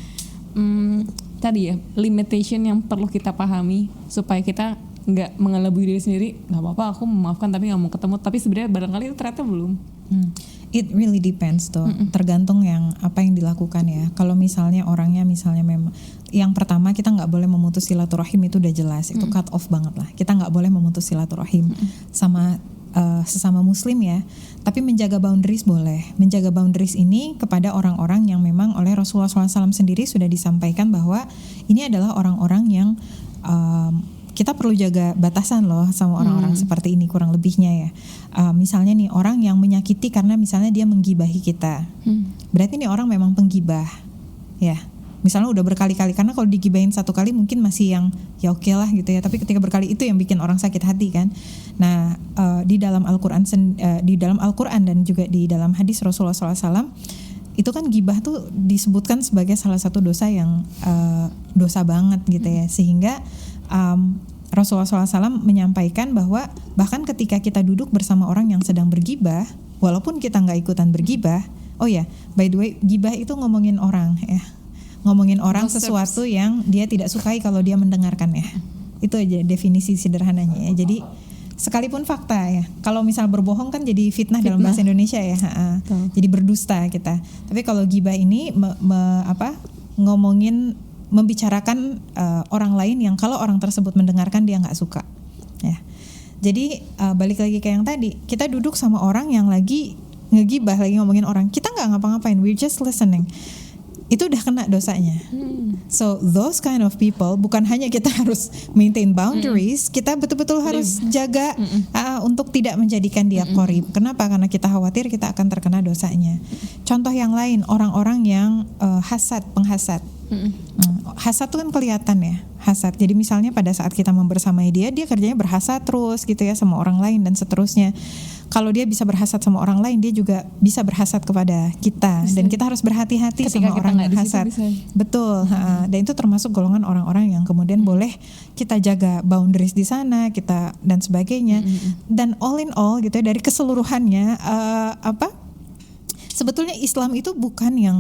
tadi ya limitation yang perlu kita pahami supaya kita nggak mengelabui diri sendiri, nggak apa-apa aku memaafkan tapi nggak mau ketemu, tapi sebenarnya barangkali itu ternyata belum. It really depends tuh, tergantung yang apa yang dilakukan ya. Kalau misalnya orangnya misalnya memang yang pertama kita nggak boleh memutus silaturahim, itu udah jelas, itu cut off banget lah. Kita nggak boleh memutus silaturahim sama sesama muslim ya. Tapi menjaga boundaries boleh. Menjaga boundaries ini kepada orang-orang yang memang oleh Rasulullah SAW sendiri sudah disampaikan bahwa ini adalah orang-orang yang kita perlu jaga batasan loh sama orang-orang seperti ini, kurang lebihnya ya. Misalnya nih orang yang menyakiti karena misalnya dia menggibahi kita, berarti nih orang memang penggibah ya. Misalnya udah berkali-kali, karena kalau digibahin satu kali mungkin masih yang ya oke lah gitu ya, tapi ketika berkali itu yang bikin orang sakit hati kan. Nah di dalam Al-Quran dan juga di dalam hadis Rasulullah SAW itu kan gibah tuh disebutkan sebagai salah satu dosa yang dosa banget gitu ya, sehingga Rasulullah SAW menyampaikan bahwa bahkan ketika kita duduk bersama orang yang sedang bergibah, walaupun kita nggak ikutan bergibah. Oh ya, by the way, gibah itu ngomongin orang ya, ngomongin orang sesuatu yang dia tidak sukai kalau dia mendengarkan ya. Itu aja definisi sederhananya ya. Jadi sekalipun fakta ya, kalau misal berbohong kan jadi fitnah dalam bahasa Indonesia ya, jadi berdusta kita. Tapi kalau gibah ini ngomongin, membicarakan orang lain yang kalau orang tersebut mendengarkan dia nggak suka ya. Jadi balik lagi ke yang tadi, kita duduk sama orang yang lagi ngegibah, lagi ngomongin orang, kita nggak ngapa-ngapain, we're just listening, itu udah kena dosanya. So those kind of people, bukan hanya kita harus maintain boundaries, kita betul-betul harus jaga untuk tidak menjadikan dia qorib. Kenapa? Karena kita khawatir kita akan terkena dosanya. Contoh yang lain, orang-orang yang hasad, penghasad. Hasad itu kan kelihatan ya, hasad. Jadi misalnya pada saat kita membersamai dia kerjanya berhasad terus gitu ya sama orang lain dan seterusnya. Kalau dia bisa berhasad sama orang lain, dia juga bisa berhasad kepada kita. Dan kita harus berhati-hati sama orang yang hasad. Betul. Dan itu termasuk golongan orang-orang yang kemudian boleh kita jaga boundaries di sana, kita dan sebagainya. Dan all in all gitu ya, dari keseluruhannya sebetulnya Islam itu bukan yang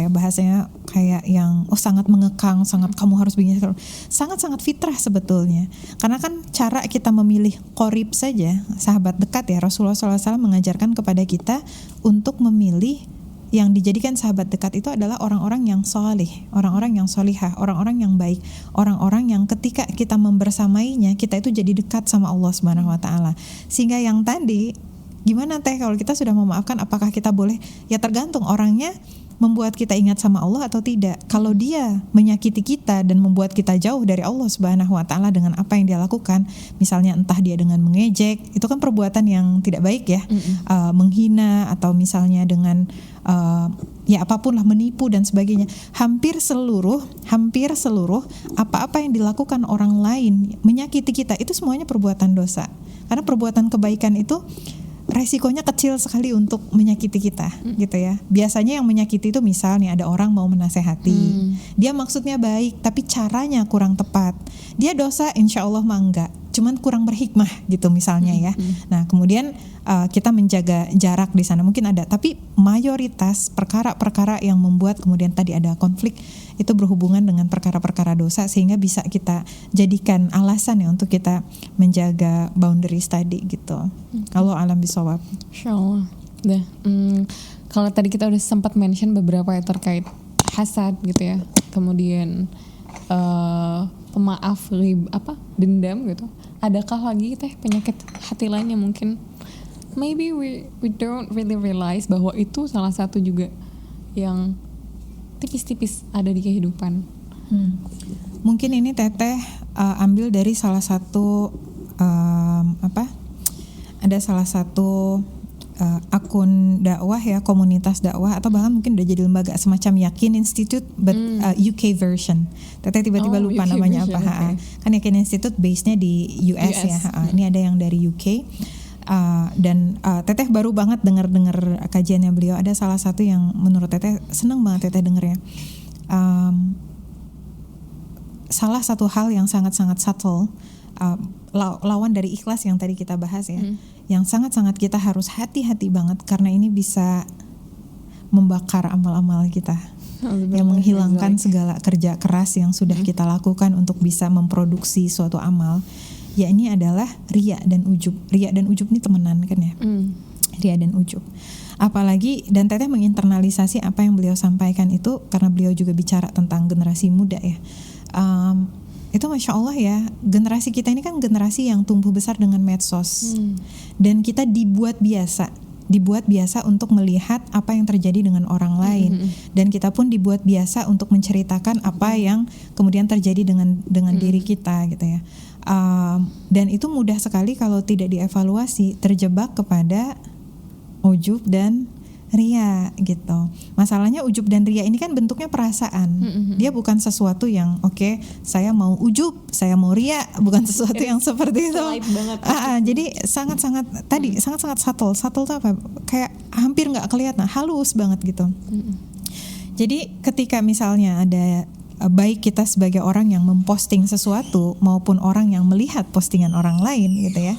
bahasanya kayak yang sangat mengekang, sangat kamu harus begini, sangat-sangat fitrah sebetulnya. Karena kan cara kita memilih qorib saja, sahabat dekat ya, Rasulullah SAW mengajarkan kepada kita untuk memilih yang dijadikan sahabat dekat itu adalah orang-orang yang soleh, orang-orang yang solihah, orang-orang yang baik, orang-orang yang ketika kita membersamainya kita itu jadi dekat sama Allah Subhanahu Wa Taala. Sehingga yang tadi, gimana teh kalau kita sudah memaafkan, apakah kita boleh? Ya tergantung orangnya membuat kita ingat sama Allah atau tidak. Kalau dia menyakiti kita dan membuat kita jauh dari Allah Subhanahu Wa Taala dengan apa yang dia lakukan, misalnya entah dia dengan mengejek, itu kan perbuatan yang tidak baik ya, menghina atau misalnya dengan ya apapun lah, menipu dan sebagainya. Hampir seluruh apa-apa yang dilakukan orang lain menyakiti kita itu semuanya perbuatan dosa. Karena perbuatan kebaikan itu resikonya kecil sekali untuk menyakiti kita gitu ya. Biasanya yang menyakiti itu misalnya ada orang mau menasehati, dia maksudnya baik tapi caranya kurang tepat, dia dosa, insya Allah mah enggak, cuman kurang berhikmah gitu misalnya ya. Nah kemudian kita menjaga jarak di sana mungkin ada, tapi mayoritas perkara-perkara yang membuat kemudian tadi ada konflik itu berhubungan dengan perkara-perkara dosa, sehingga bisa kita jadikan alasan ya untuk kita menjaga boundaries tadi gitu. Kalau alam bisawab. Insyaallah. Kalau tadi kita udah sempat mention beberapa ya terkait hasad gitu ya, kemudian pemaaf, dendam gitu. Adakah lagi teh penyakit hati lain yang mungkin maybe we don't really realize bahwa itu salah satu juga yang tipis-tipis ada di kehidupan. Mungkin ini Teteh ambil dari salah satu ada salah satu akun dakwah ya, komunitas dakwah atau bahkan mungkin udah jadi lembaga semacam Yakin Institute but UK version. Teteh tiba-tiba lupa UK namanya version, apa. Kan Yakin Institute base-nya di US ya. Ini ada yang dari UK. Dan Teteh baru banget dengar kajiannya beliau. Ada salah satu yang menurut Teteh seneng banget Teteh dengernya. Salah satu hal yang sangat-sangat subtle, lawan dari ikhlas yang tadi kita bahas ya, yang sangat-sangat kita harus hati-hati banget karena ini bisa membakar amal-amal kita, yang menghilangkan segala kerja keras yang sudah kita lakukan untuk bisa memproduksi suatu amal. Ya ini adalah riya dan ujub. Riya dan ujub ini temenan kan ya. Riya dan ujub. Apalagi, dan Teteh menginternalisasi apa yang beliau sampaikan itu karena beliau juga bicara tentang generasi muda ya. Itu Masya Allah ya, generasi kita ini kan generasi yang tumbuh besar dengan medsos. Dan kita dibuat biasa untuk melihat apa yang terjadi dengan orang lain. Dan kita pun dibuat biasa untuk menceritakan apa yang kemudian terjadi dengan diri kita gitu ya. Dan itu mudah sekali kalau tidak dievaluasi terjebak kepada ujub dan ria gitu. Masalahnya ujub dan ria ini kan bentuknya perasaan. Dia bukan sesuatu yang oke, saya mau ujub, saya mau ria, bukan sesuatu yang seperti itu. Jadi sangat-sangat tadi sangat-sangat subtle. Subtle itu apa? Kayak hampir nggak kelihatan, halus banget gitu. Jadi ketika misalnya ada baik kita sebagai orang yang memposting sesuatu maupun orang yang melihat postingan orang lain gitu ya,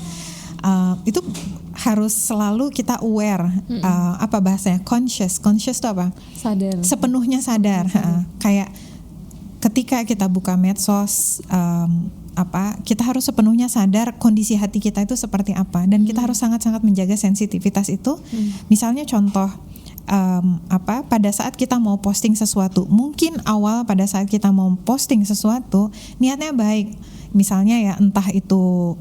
itu harus selalu kita aware, apa bahasanya, conscious itu apa? Sadar. Sepenuhnya sadar. Kayak ketika kita buka medsos, kita harus sepenuhnya sadar kondisi hati kita itu seperti apa, dan kita harus sangat-sangat menjaga sensitivitas itu. Misalnya contoh, pada saat kita mau posting sesuatu, mungkin awal pada saat kita mau posting sesuatu niatnya baik. Misalnya ya entah itu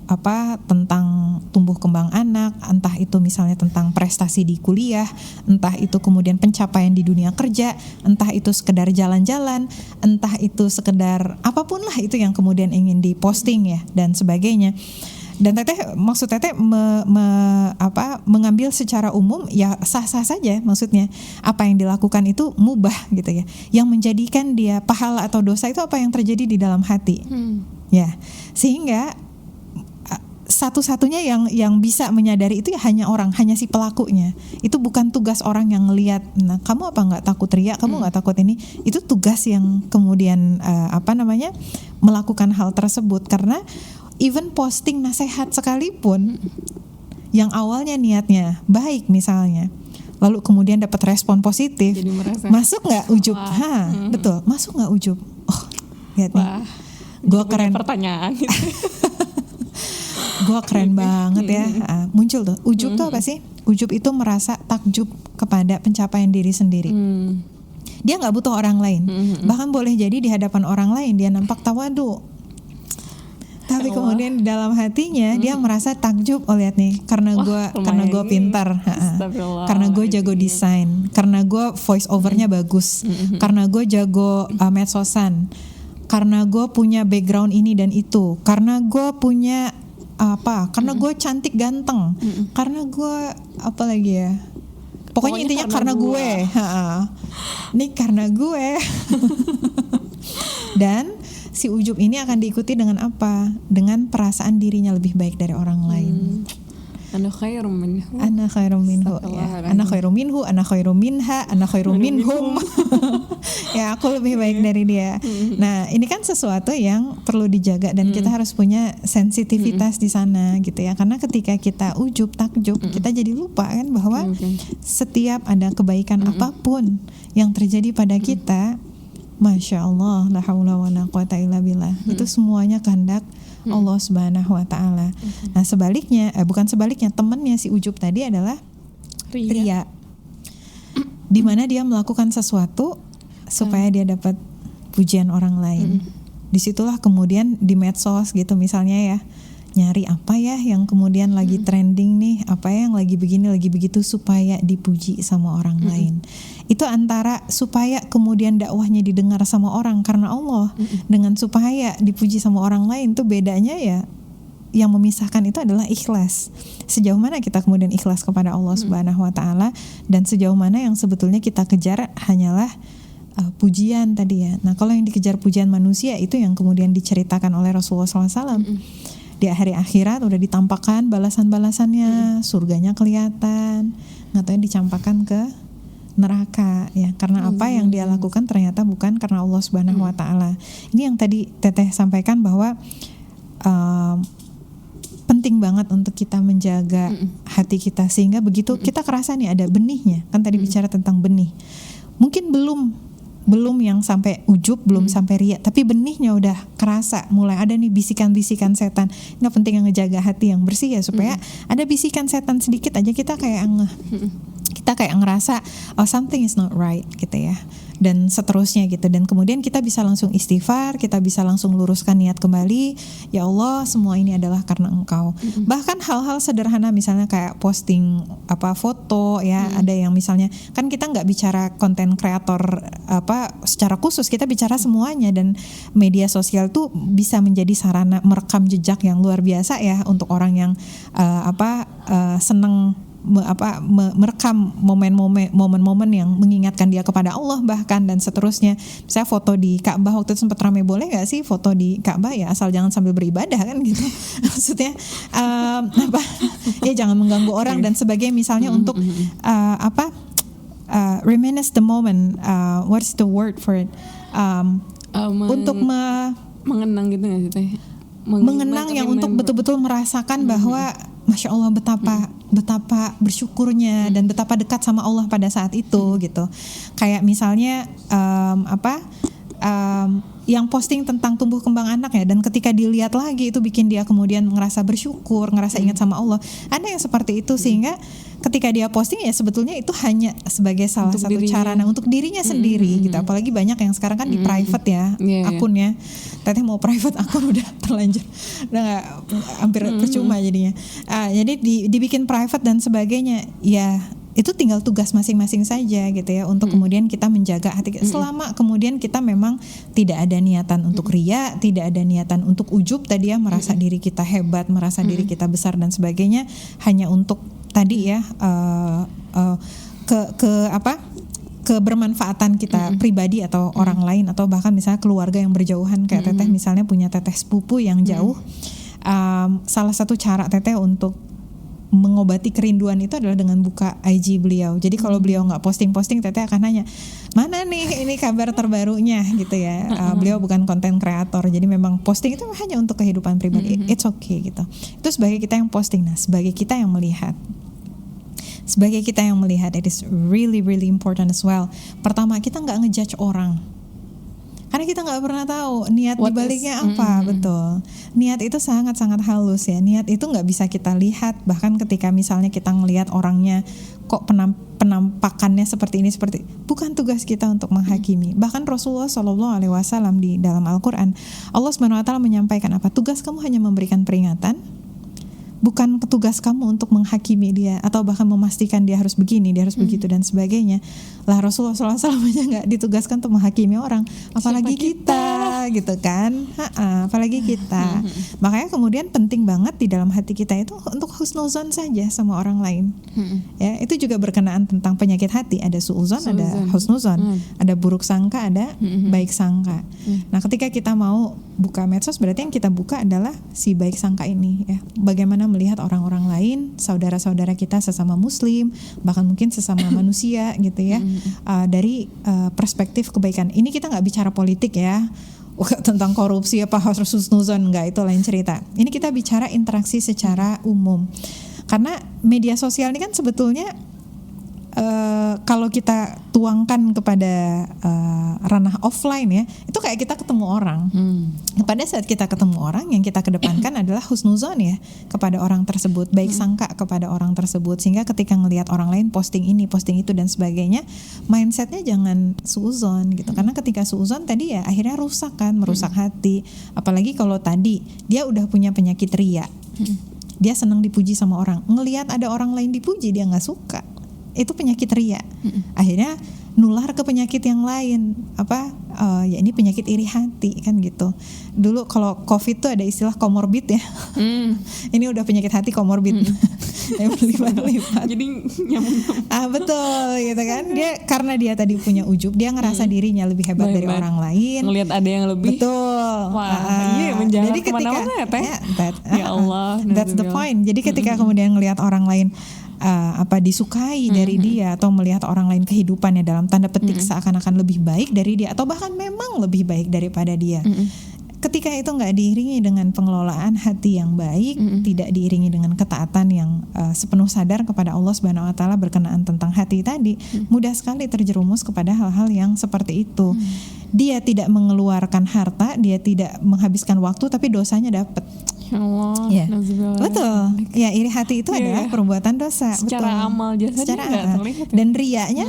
tentang tumbuh kembang anak, entah itu misalnya tentang prestasi di kuliah, entah itu kemudian pencapaian di dunia kerja, entah itu sekedar jalan-jalan, entah itu sekedar apapun lah itu yang kemudian ingin diposting ya dan sebagainya. Dan maksud teteh mengambil secara umum ya sah-sah saja, maksudnya apa yang dilakukan itu mubah gitu ya. Yang menjadikan dia pahala atau dosa itu apa yang terjadi di dalam hati. Ya, sehingga satu-satunya yang bisa menyadari itu ya hanya si pelakunya. Itu bukan tugas orang yang ngelihat. Nah, kamu apa nggak takut riya? Kamu nggak takut ini? Itu tugas yang kemudian melakukan hal tersebut. Karena even posting nasihat sekalipun, yang awalnya niatnya baik misalnya, lalu kemudian dapat respon positif, masuk nggak ujub? Betul, masuk nggak ujub? Oh, lihat nih. Gue keren, pertanyaan gitu. Gue keren banget ya. Muncul tuh ujub tuh apa sih? Ujub itu merasa takjub kepada pencapaian diri sendiri. Dia nggak butuh orang lain. Bahkan boleh jadi di hadapan orang lain dia nampak tawadu, tapi kemudian di dalam hatinya dia merasa takjub. Oh lihat nih, karena gue pintar, karena gue jago desain, karena gue voice overnya bagus, karena gue jago medsosan, karena gue punya background ini dan itu, karena gue punya karena gue cantik ganteng, karena gue apa lagi ya, pokoknya intinya karena gue. Nih karena gue. Dan si ujub ini akan diikuti dengan apa? Dengan perasaan dirinya lebih baik dari orang lain. Ana khairum minhu. Ana khairum minhu. Ya. Ana khairum minhu, ana khairum minha, ana khairum minhum. Ya, aku lebih baik dari dia. Nah, ini kan sesuatu yang perlu dijaga dan kita harus punya sensitivitas di sana gitu ya. Karena ketika kita ujub, takjub, kita jadi lupa kan bahwa setiap ada kebaikan apapun yang terjadi pada kita, Masya Allah, la haula wa la quwata illa billah. Itu semuanya kehendak Allah Subhanahu wa taala. Nah, sebaliknya, bukan sebaliknya, temannya si ujub tadi adalah riya. Di mana dia melakukan sesuatu supaya dia dapat pujian orang lain. Disitulah kemudian di medsos gitu misalnya ya, nyari apa ya yang kemudian lagi trending nih, apa yang lagi begini lagi begitu supaya dipuji sama orang lain. Itu antara supaya kemudian dakwahnya didengar sama orang karena Allah, dengan supaya dipuji sama orang lain, tuh bedanya ya. Yang memisahkan itu adalah ikhlas. Sejauh mana kita kemudian ikhlas kepada Allah Subhanahu wa taala, dan sejauh mana yang sebetulnya kita kejar hanyalah pujian tadi ya. Nah, kalau yang dikejar pujian manusia itu yang kemudian diceritakan oleh Rasulullah SAW. Di hari akhirat udah ditampakkan balasan-balasannya, surganya kelihatan, nggak tahu yang dicampakkan ke neraka ya, karena apa yang dia lakukan ternyata bukan karena Allah Subhanahu wa taala. Ini yang tadi Teteh sampaikan bahwa penting banget untuk kita menjaga hati kita sehingga begitu kita kerasa nih ada benihnya. Kan tadi bicara tentang benih. Mungkin belum yang sampai ujub, belum sampai riya, tapi benihnya udah kerasa, mulai ada nih bisikan-bisikan setan. Ini penting yang ngejaga hati yang bersih ya, supaya ada bisikan setan sedikit aja kita kayak ngerasa oh something is not right gitu ya, dan seterusnya gitu. Dan kemudian kita bisa langsung istighfar, kita bisa langsung luruskan niat kembali, ya Allah semua ini adalah karena Engkau. Bahkan hal-hal sederhana misalnya kayak posting foto ya, ada yang misalnya kan kita nggak bicara konten kreator secara khusus, kita bicara semuanya, dan media sosial tuh bisa menjadi sarana merekam jejak yang luar biasa ya untuk orang yang seneng merekam momen-momen yang mengingatkan dia kepada Allah bahkan, dan seterusnya. Misalnya foto di Ka'bah waktu itu sempat ramai, boleh nggak sih foto di Ka'bah ya, asal jangan sambil beribadah kan gitu. Maksudnya ya jangan mengganggu orang dan sebagainya. Misalnya untuk reminisce the moment, what's the word for it, untuk mengenang gitu nggak sih Teh? Mengenang yang untuk betul-betul merasakan bahwa Masya Allah betapa betapa bersyukurnya dan betapa dekat sama Allah pada saat itu gitu. Kayak misalnya yang posting tentang tumbuh kembang anak ya, dan ketika dilihat lagi itu bikin dia kemudian ngerasa bersyukur, ngerasa ingat sama Allah. Ada yang seperti itu sehingga ketika dia posting ya sebetulnya itu hanya sebagai salah Untuk satu dirinya. cara untuk dirinya sendiri gitu. Apalagi banyak yang sekarang kan di private ya akunnya. Teteh mau private akun udah terlanjur, udah nggak, hampir percuma jadinya. Jadi dibikin private dan sebagainya ya. Itu tinggal tugas masing-masing saja gitu ya untuk kemudian kita menjaga hati kita. Selama kemudian kita memang tidak ada niatan untuk ria, tidak ada niatan untuk ujub tadi ya, merasa diri kita hebat, merasa diri kita besar dan sebagainya, hanya untuk tadi ya kebermanfaatan kita pribadi atau orang lain, atau bahkan misalnya keluarga yang berjauhan kayak teteh misalnya punya teteh sepupu yang jauh. Salah satu cara teteh untuk mengobati kerinduan itu adalah dengan buka IG beliau. Jadi kalau beliau nggak posting-posting, teteh akan nanya, mana nih ini kabar terbarunya gitu ya. Beliau bukan konten kreator, jadi memang posting itu hanya untuk kehidupan pribadi. It's okay gitu. Itu sebagai kita yang posting. Nah, sebagai kita yang melihat, it is really really important as well. Pertama, kita nggak ngejudge orang. Karena kita nggak pernah tahu niat dibaliknya apa. Betul, niat itu sangat-sangat halus ya. Niat itu nggak bisa kita lihat. Bahkan ketika misalnya kita ngelihat orangnya kok penampakannya seperti ini, bukan tugas kita untuk menghakimi. Bahkan Rasulullah SAW di dalam Al-Quran, Allah SWT menyampaikan apa? Tugas kamu hanya memberikan peringatan, bukan tugas kamu untuk menghakimi dia atau bahkan memastikan dia harus begini, dia harus begitu dan sebagainya. Lah Rasulullah SAW aja nggak ditugaskan untuk menghakimi orang, apalagi kita gitu kan. Apalagi kita. Makanya kemudian penting banget di dalam hati kita itu untuk husnuzon saja sama orang lain. Ya, itu juga berkenaan tentang penyakit hati. Ada suuzon, ada husnuzon, ada buruk sangka, ada baik sangka. Nah, ketika kita mau buka medsos, berarti yang kita buka adalah si baik sangka ini ya. Bagaimana melihat orang-orang lain, saudara-saudara kita sesama muslim, bahkan mungkin sesama manusia gitu ya, dari perspektif kebaikan. Ini kita nggak bicara politik ya, tentang korupsi apa harus husnuzon, enggak, itu lain cerita. Ini kita bicara interaksi secara umum. Karena media sosial ini kan sebetulnya kalau kita tuangkan kepada ranah offline ya, itu kayak kita ketemu orang. Pada saat kita ketemu orang, yang kita kedepankan adalah husnuzon ya kepada orang tersebut, baik sangka kepada orang tersebut, sehingga ketika ngelihat orang lain posting ini, posting itu dan sebagainya, mindsetnya jangan suuzon gitu. Karena ketika suuzon tadi ya akhirnya rusak kan, merusak hati. Apalagi kalau tadi dia udah punya penyakit ria, dia senang dipuji sama orang, ngelihat ada orang lain dipuji dia nggak suka. Itu penyakit ria. Akhirnya nular ke penyakit yang lain. Ya ini penyakit iri hati kan gitu. Dulu kalau COVID tuh ada istilah komorbid ya. Ini udah penyakit hati komorbid. Yang berlipat-lipat. Jadi nyambung. Betul gitu kan. Dia karena dia tadi punya ujub, dia ngerasa dirinya lebih hebat dari orang lain. Ngelihat ada yang lebih. Betul. Iya, menjalar jadi ketika kemana-mana ya teh. Ya Allah. That's the point. Jadi ketika kemudian ngelihat orang lain disukai dari dia, atau melihat orang lain kehidupannya dalam tanda petik seakan-akan lebih baik dari dia, atau bahkan memang lebih baik daripada dia. Ketika itu nggak diiringi dengan pengelolaan hati yang baik, tidak diiringi dengan ketaatan yang sepenuh sadar kepada Allah Subhanahu Wa Taala berkenaan tentang hati tadi, mudah sekali terjerumus kepada hal-hal yang seperti itu. Dia tidak mengeluarkan harta, dia tidak menghabiskan waktu, tapi dosanya dapat. Allah, ya. Betul. Ya, iri hati itu adalah perbuatan dosa. Secara betul. amal jasanya nggak terlihat. Dan riaknya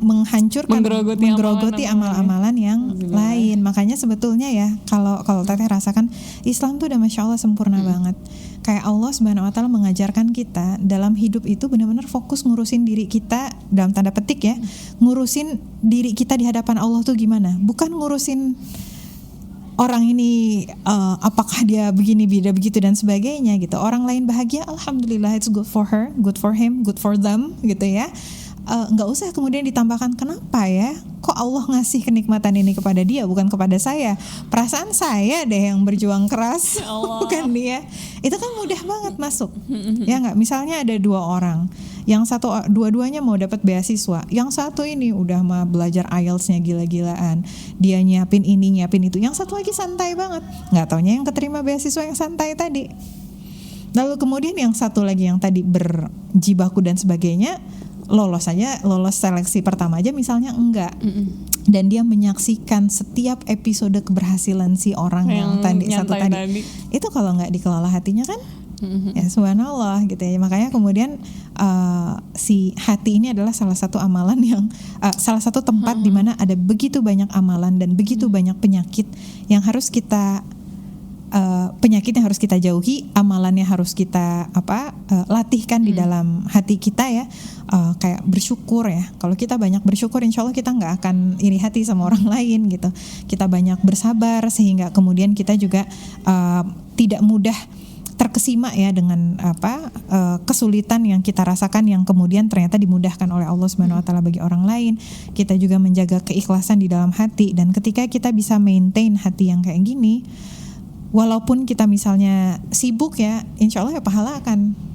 menghancurkan, menggerogoti amal-amalan yang lain. Makanya sebetulnya ya, kalau teteh rasakan Islam tuh udah masya Allah sempurna banget. Kayak Allah Subhanahu Wa Taala mengajarkan kita dalam hidup itu benar-benar fokus ngurusin diri kita, dalam tanda petik ya, ngurusin diri kita di hadapan Allah tuh gimana? Bukan ngurusin orang ini apakah dia begini, beda begitu dan sebagainya gitu. Orang lain bahagia, alhamdulillah, it's good for her, good for him, good for them gitu ya. Nggak usah kemudian ditambahkan kenapa ya, kok Allah ngasih kenikmatan ini kepada dia bukan kepada saya, perasaan saya deh yang berjuang keras bukan dia. Itu kan mudah banget masuk ya nggak. Misalnya ada dua orang, yang satu dua-duanya mau dapat beasiswa, yang satu ini udah mah belajar IELTS-nya gila-gilaan, dia nyiapin ini nyiapin itu, yang satu lagi santai banget, nggak taunya yang keterima beasiswa yang santai tadi. Lalu kemudian yang satu lagi yang tadi berjibaku dan sebagainya, lolos seleksi pertama aja misalnya enggak. Dan dia menyaksikan setiap episode keberhasilan si orang yang tadi satu tadi. Itu kalau nggak dikelola hatinya kan, ya subhanallah gitu ya. Makanya kemudian si hati ini adalah salah satu amalan yang salah satu tempat di mana ada begitu banyak amalan dan begitu banyak penyakit yang harus kita penyakitnya harus kita jauhi, amalannya harus kita latihkan di dalam hati kita ya. Kayak bersyukur ya. Kalau kita banyak bersyukur, insya Allah kita nggak akan iri hati sama orang lain gitu. Kita banyak bersabar sehingga kemudian kita juga tidak mudah terkesima ya dengan kesulitan yang kita rasakan yang kemudian ternyata dimudahkan oleh Allah Subhanahu wa taala bagi orang lain. Kita juga menjaga keikhlasan di dalam hati, dan ketika kita bisa maintain hati yang kayak gini, walaupun kita misalnya sibuk ya, insya Allah ya pahala akan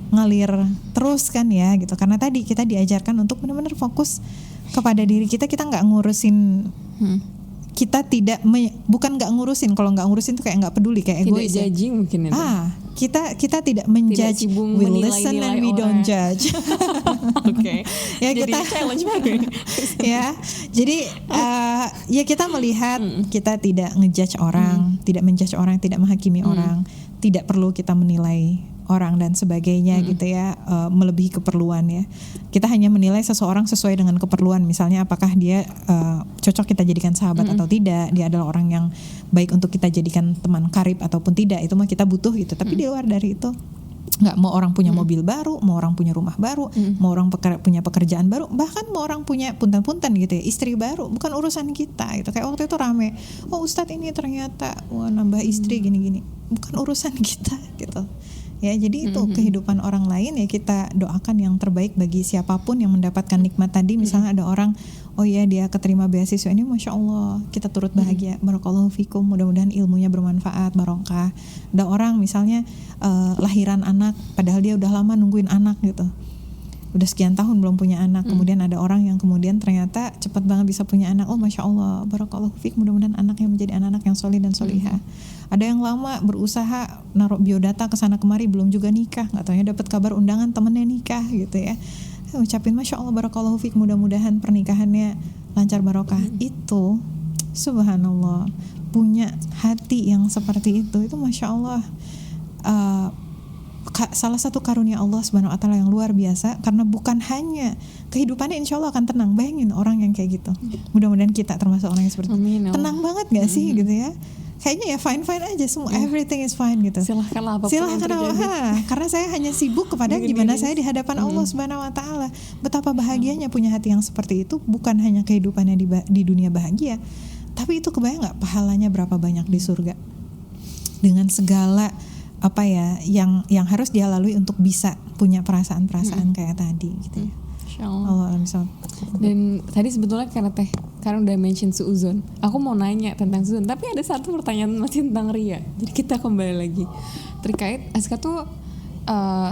ngalir terus kan ya gitu. Karena tadi kita diajarkan untuk benar-benar fokus kepada diri kita nggak ngurusin kita bukan nggak ngurusin, kalau nggak ngurusin tuh kayak nggak peduli, kayak egois. Tidak judging mungkin itu. Kita tidak menjudge, we listen and we don't judge. Oke. Ya jadi kita challenge baru. Ya, jadi ya kita melihat, kita tidak ngejudge orang, tidak menjudge orang, tidak menghakimi orang, tidak perlu kita menilai orang dan sebagainya gitu ya, melebihi keperluan ya. Kita hanya menilai seseorang sesuai dengan keperluan, misalnya apakah dia cocok kita jadikan sahabat atau tidak, dia adalah orang yang baik untuk kita jadikan teman karib ataupun tidak, itu mah kita butuh gitu. Tapi di luar dari itu, nggak mau orang punya mobil baru, mau orang punya rumah baru, mau orang punya pekerjaan baru, bahkan mau orang punya punten-punten gitu ya, istri baru, bukan urusan kita gitu. Kayak waktu itu rame, oh Ustadz ini ternyata nambah istri gini-gini, bukan urusan kita gitu. Ya, jadi itu kehidupan orang lain ya, kita doakan yang terbaik bagi siapapun yang mendapatkan nikmat tadi. Misalnya ada orang, oh ya dia keterima beasiswa ini, masya Allah, kita turut bahagia, barakallahu fikum, mudah-mudahan ilmunya bermanfaat, barokah. Ada orang misalnya lahiran anak, padahal dia udah lama nungguin anak gitu, udah sekian tahun belum punya anak. Kemudian ada orang yang kemudian ternyata cepat banget bisa punya anak, oh masya Allah, barakallahu fik, mudah-mudahan anaknya menjadi anak-anak yang solih dan solihah. Ada yang lama berusaha naruh biodata kesana kemari, belum juga nikah, nggak taunya dapat kabar undangan temennya nikah gitu ya. Ucapin masya Allah, barakallahu fik, mudah-mudahan pernikahannya lancar barokah. Itu subhanallah, punya hati yang seperti itu masya Allah, salah satu karunia Allah Subhanahu wa taala yang luar biasa. Karena bukan hanya kehidupannya insya Allah akan tenang. Bayangin orang yang kayak gitu. Mudah-mudahan kita termasuk orang yang seperti itu. Tenang banget gak sih gitu ya? Kayaknya ya fine-fine aja semua, everything is fine gitu. Silahkanlah apapun yang terjadi. Karena saya hanya sibuk kepada gimana saya di hadapan Allah Subhanahu wa taala. Betapa bahagianya punya hati yang seperti itu. Bukan hanya kehidupannya di dunia bahagia, tapi itu kebayang gak pahalanya berapa banyak di surga, dengan segala apa ya yang harus dia lalui untuk bisa punya perasaan-perasaan kayak tadi gitu ya. Allah. Dan tadi sebetulnya karena udah mention suuzon, aku mau nanya tentang suuzon, tapi ada satu pertanyaan masih tentang ria. Jadi kita kembali lagi terkait Aska tuh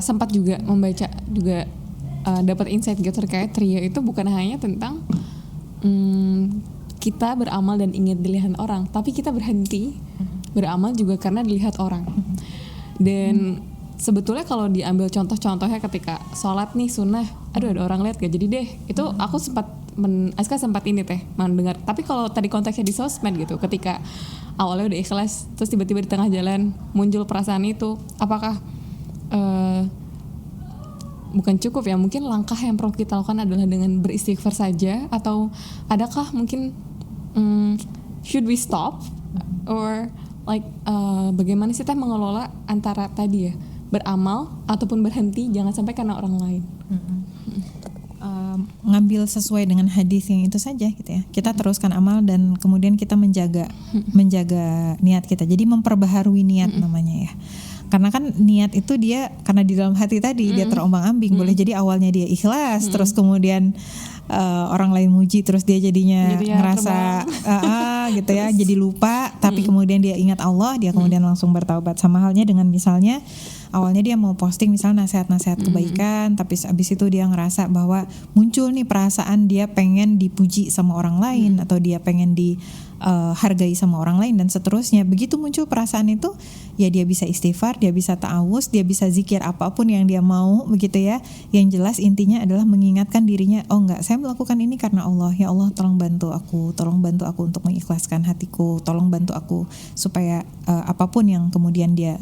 sempat juga membaca juga dapat insight gitu terkait ria itu bukan hanya tentang kita beramal dan ingin dilihat orang, tapi kita berhenti beramal juga karena dilihat orang. Dan sebetulnya kalau diambil contoh-contohnya ketika sholat nih sunnah, aduh ada orang lihat gak jadi deh, itu aku Aska sempat ini mendengar. Tapi kalau tadi konteksnya di sosmed gitu, ketika awalnya udah ikhlas terus tiba-tiba di tengah jalan muncul perasaan itu, apakah bukan cukup ya, mungkin langkah yang perlu kita lakukan adalah dengan beristighfar saja, atau adakah mungkin should we stop or like bagaimana sih mengelola antara tadi ya, beramal ataupun berhenti, jangan sampai karena orang lain. Ngambil sesuai dengan hadis yang itu saja gitu ya. Kita teruskan amal dan kemudian kita menjaga niat kita. Jadi memperbaharui niat namanya ya. Karena kan niat itu dia karena di dalam hati tadi dia terombang-ambing. Boleh jadi awalnya dia ikhlas, terus kemudian orang lain muji, terus dia jadinya ngerasa gitu ya, jadi lupa. Tapi kemudian dia ingat Allah, dia kemudian langsung bertaubat. Sama halnya dengan misalnya awalnya dia mau posting misalnya nasihat-nasihat kebaikan, tapi abis itu dia ngerasa bahwa muncul nih perasaan dia pengen dipuji sama orang lain atau dia pengen dihargai sama orang lain dan seterusnya. Begitu muncul perasaan itu, ya dia bisa istighfar, dia bisa ta'awuz, dia bisa zikir apapun yang dia mau, begitu ya. Yang jelas intinya adalah mengingatkan dirinya, oh enggak, saya melakukan ini karena Allah. Ya Allah, tolong bantu aku untuk mengikhlaskan hatiku, tolong bantu aku supaya apapun yang kemudian dia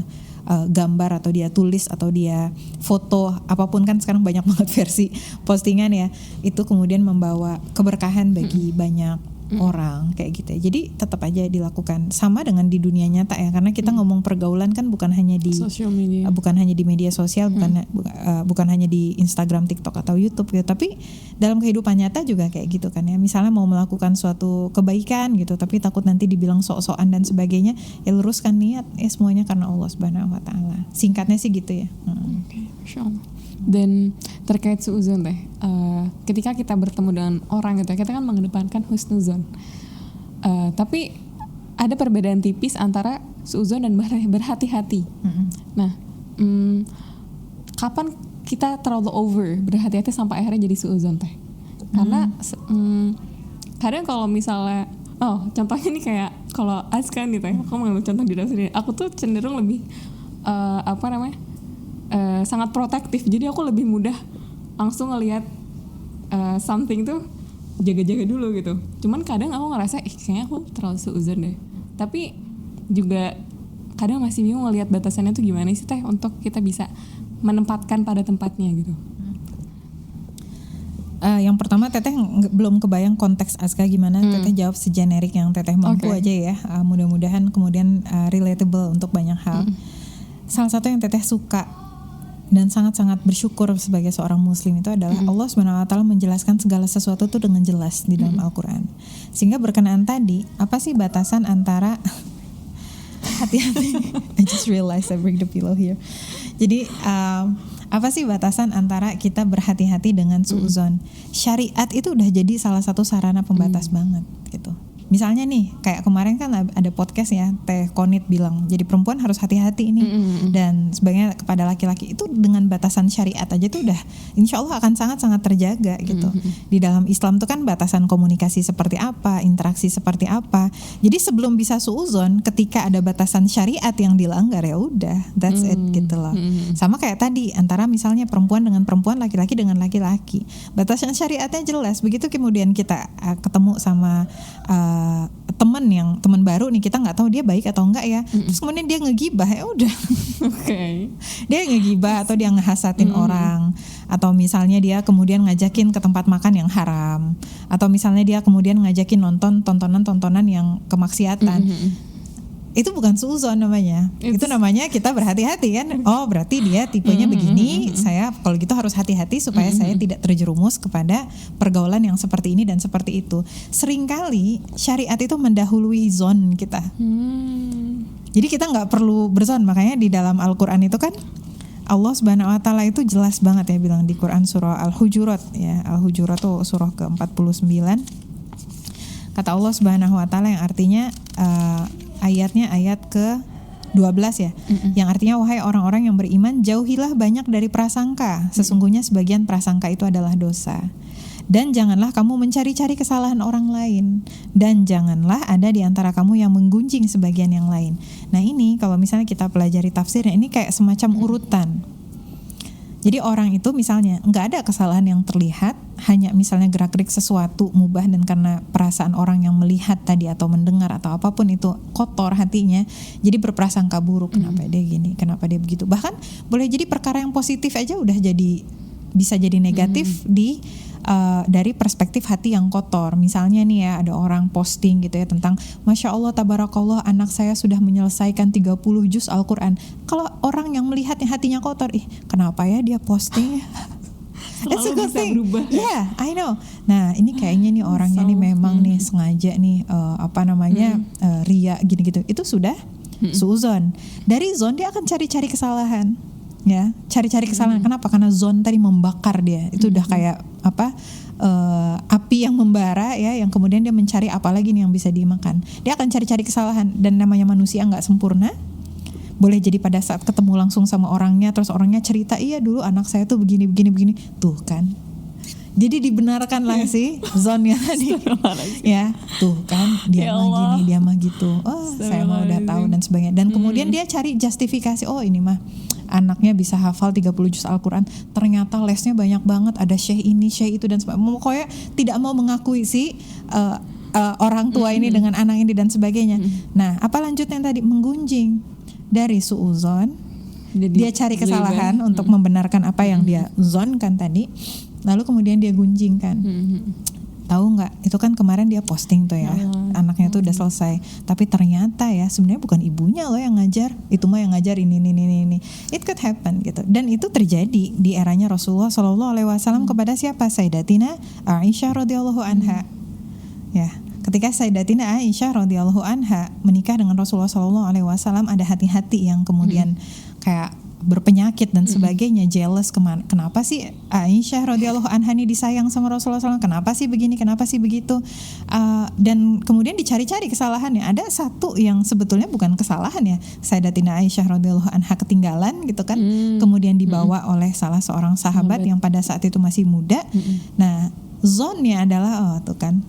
gambar atau dia tulis atau dia foto, apapun kan sekarang banyak banget versi postingan ya, itu kemudian membawa keberkahan bagi banyak orang kayak gitu ya. Jadi tetap aja dilakukan sama dengan di dunia nyata ya, karena kita ngomong pergaulan kan bukan hanya di Social media. bukan hanya di media sosial, bukan hanya di Instagram, TikTok atau YouTube gitu, tapi dalam kehidupan nyata juga kayak gitu kan ya. Misalnya mau melakukan suatu kebaikan gitu, tapi takut nanti dibilang sok-sokan dan sebagainya, ya luruskan niat, semuanya karena Allah Subhanahu wa taala. Singkatnya sih gitu ya. Oke, Masya Allah. Dan terkait suuzon teh, ketika kita bertemu dengan orang gitu, kita kan mengedepankan husnuzon. Tapi ada perbedaan tipis antara suuzon dan berhati-hati. Nah, kapan kita terlalu over berhati-hati sampai akhirnya jadi suuzon teh? Karena kadang kalau misalnya, contohnya nih kayak kalau Azkan gitu ya, aku mengambil contoh di dalam sendiri. Aku tuh cenderung lebih sangat protektif, jadi aku lebih mudah langsung ngelihat something tuh jaga-jaga dulu gitu. Cuman kadang aku ngerasa kayaknya aku terlalu suuzon deh, tapi juga kadang masih bingung ngelihat batasannya tuh gimana sih teh untuk kita bisa menempatkan pada tempatnya gitu. Yang pertama Teteh belum kebayang konteks Azka gimana. Teteh jawab segenerik yang Teteh mampu aja ya. Mudah-mudahan kemudian relatable untuk banyak hal. Salah satu yang Teteh suka dan sangat-sangat bersyukur sebagai seorang muslim itu adalah Allah SWT menjelaskan segala sesuatu itu dengan jelas di dalam Al-Quran. Sehingga berkenaan tadi, apa sih batasan antara hati-hati. I just realized I bring the pillow here. Jadi apa sih batasan antara kita berhati-hati dengan suuzon? Syariat itu udah jadi salah satu sarana pembatas banget gitu. Misalnya nih, kayak kemarin kan ada podcast ya, Teh Konit bilang, jadi perempuan harus hati-hati ini dan sebagainya kepada laki-laki. Itu dengan batasan syariat aja tuh udah insya Allah akan sangat-sangat terjaga gitu. Di dalam Islam tuh kan batasan komunikasi seperti apa, interaksi seperti apa. Jadi sebelum bisa suuzon, ketika ada batasan syariat yang dilanggar, ya udah, that's it gitu loh. Sama kayak tadi, antara misalnya perempuan dengan perempuan, laki-laki dengan laki-laki. Batasan syariatnya jelas. Begitu kemudian kita ketemu sama teman baru nih, kita nggak tahu dia baik atau enggak ya, terus kemudian dia ngegibah, ya udah. Dia ngegibah atau dia ngehasatin orang, atau misalnya dia kemudian ngajakin ke tempat makan yang haram, atau misalnya dia kemudian ngajakin nonton tontonan yang kemaksiatan. Itu bukan suuzon namanya. Itu namanya kita berhati-hati kan. Oh, berarti dia tipenya begini. Saya kalau gitu harus hati-hati supaya saya tidak terjerumus kepada pergaulan yang seperti ini dan seperti itu. Seringkali syariat itu mendahului zon kita. Jadi kita nggak perlu berzon. Makanya di dalam Al-Quran itu kan Allah Subhanahu wa taala itu jelas banget ya bilang di Quran surah Al-Hujurat ya. Al-Hujurat itu surah ke-49. Kata Allah Subhanahu wa taala yang artinya ayatnya ayat ke-12 ya. Yang artinya wahai orang-orang yang beriman, jauhilah banyak dari prasangka. Sesungguhnya sebagian prasangka itu adalah dosa. Dan janganlah kamu mencari-cari kesalahan orang lain. Dan janganlah ada di antara kamu yang menggunjing sebagian yang lain. Nah ini kalau misalnya kita pelajari tafsirnya, ini kayak semacam urutan. Jadi orang itu misalnya nggak ada kesalahan yang terlihat, hanya misalnya gerak-gerik sesuatu mubah dan karena perasaan orang yang melihat tadi atau mendengar atau apapun itu kotor hatinya, jadi berprasangka buruk, kenapa dia gini, kenapa dia begitu. Bahkan boleh jadi perkara yang positif aja udah bisa jadi negatif dari perspektif hati yang kotor. Misalnya nih ya, ada orang posting gitu ya tentang Masya Allah tabarakallah anak saya sudah menyelesaikan 30 juz Al-Quran. Kalau orang yang melihatnya hatinya kotor, kenapa ya dia posting? It's a good thing. Yeah, I know. Nah ini kayaknya nih orangnya nih memang nih sengaja nih ria gini-gitu. Itu sudah suuzon. Dari zon dia akan cari-cari kesalahan. Ya, cari-cari kesalahan. Kenapa? Karena zon tadi membakar dia. Itu udah kayak api yang membara ya, yang kemudian dia mencari apa lagi nih yang bisa dimakan. Dia akan cari-cari kesalahan, dan namanya manusia nggak sempurna. boleh jadi pada saat ketemu langsung sama orangnya, terus orangnya cerita, iya dulu anak saya tuh begini, tuh kan. Jadi dibenarkan lah sih zonnya tadi. Ya, tuh kan dia Ya mah Allah. gini, dia mah gitu. Oh, saya mah udah tahu dan sebagainya. Dan kemudian dia cari justifikasi, oh ini mah anaknya bisa hafal 30 juz Al-Quran. Ternyata lesnya banyak banget, ada syekh ini, syekh itu dan sebagainya. Pokoknya tidak mau mengakui sih orang tua ini dengan anak ini dan sebagainya. Nah, apa lanjutnya tadi? Menggunjing dari suuzon. Dia cari kesalahan untuk membenarkan apa yang dia zonkan tadi. Lalu kemudian dia gunjingkan. Tahu nggak? Itu kan kemarin dia posting tuh ya, anaknya tuh udah selesai. Tapi ternyata ya sebenarnya bukan ibunya loh yang ngajar. Itu mah yang ngajar ini. It could happen gitu. Dan itu terjadi di eranya Rasulullah SAW kepada siapa? Sayyidatina Aisyah radhiyallahu anha. Ya, ketika Sayyidatina Aisyah radhiyallahu anha menikah dengan Rasulullah SAW, ada hati-hati yang kemudian kayak berpenyakit dan sebagainya, jealous kenapa sih Aisyah radhiyallahu anha ini disayang sama Rasulullah SAW, kenapa sih begini, kenapa sih begitu, dan kemudian dicari-cari kesalahannya. Ada satu yang sebetulnya bukan kesalahan ya, Sayyidatina Aisyah radhiyallahu anha ketinggalan gitu kan, kemudian dibawa oleh salah seorang sahabat yang pada saat itu masih muda. Nah, zonnya adalah tuh kan,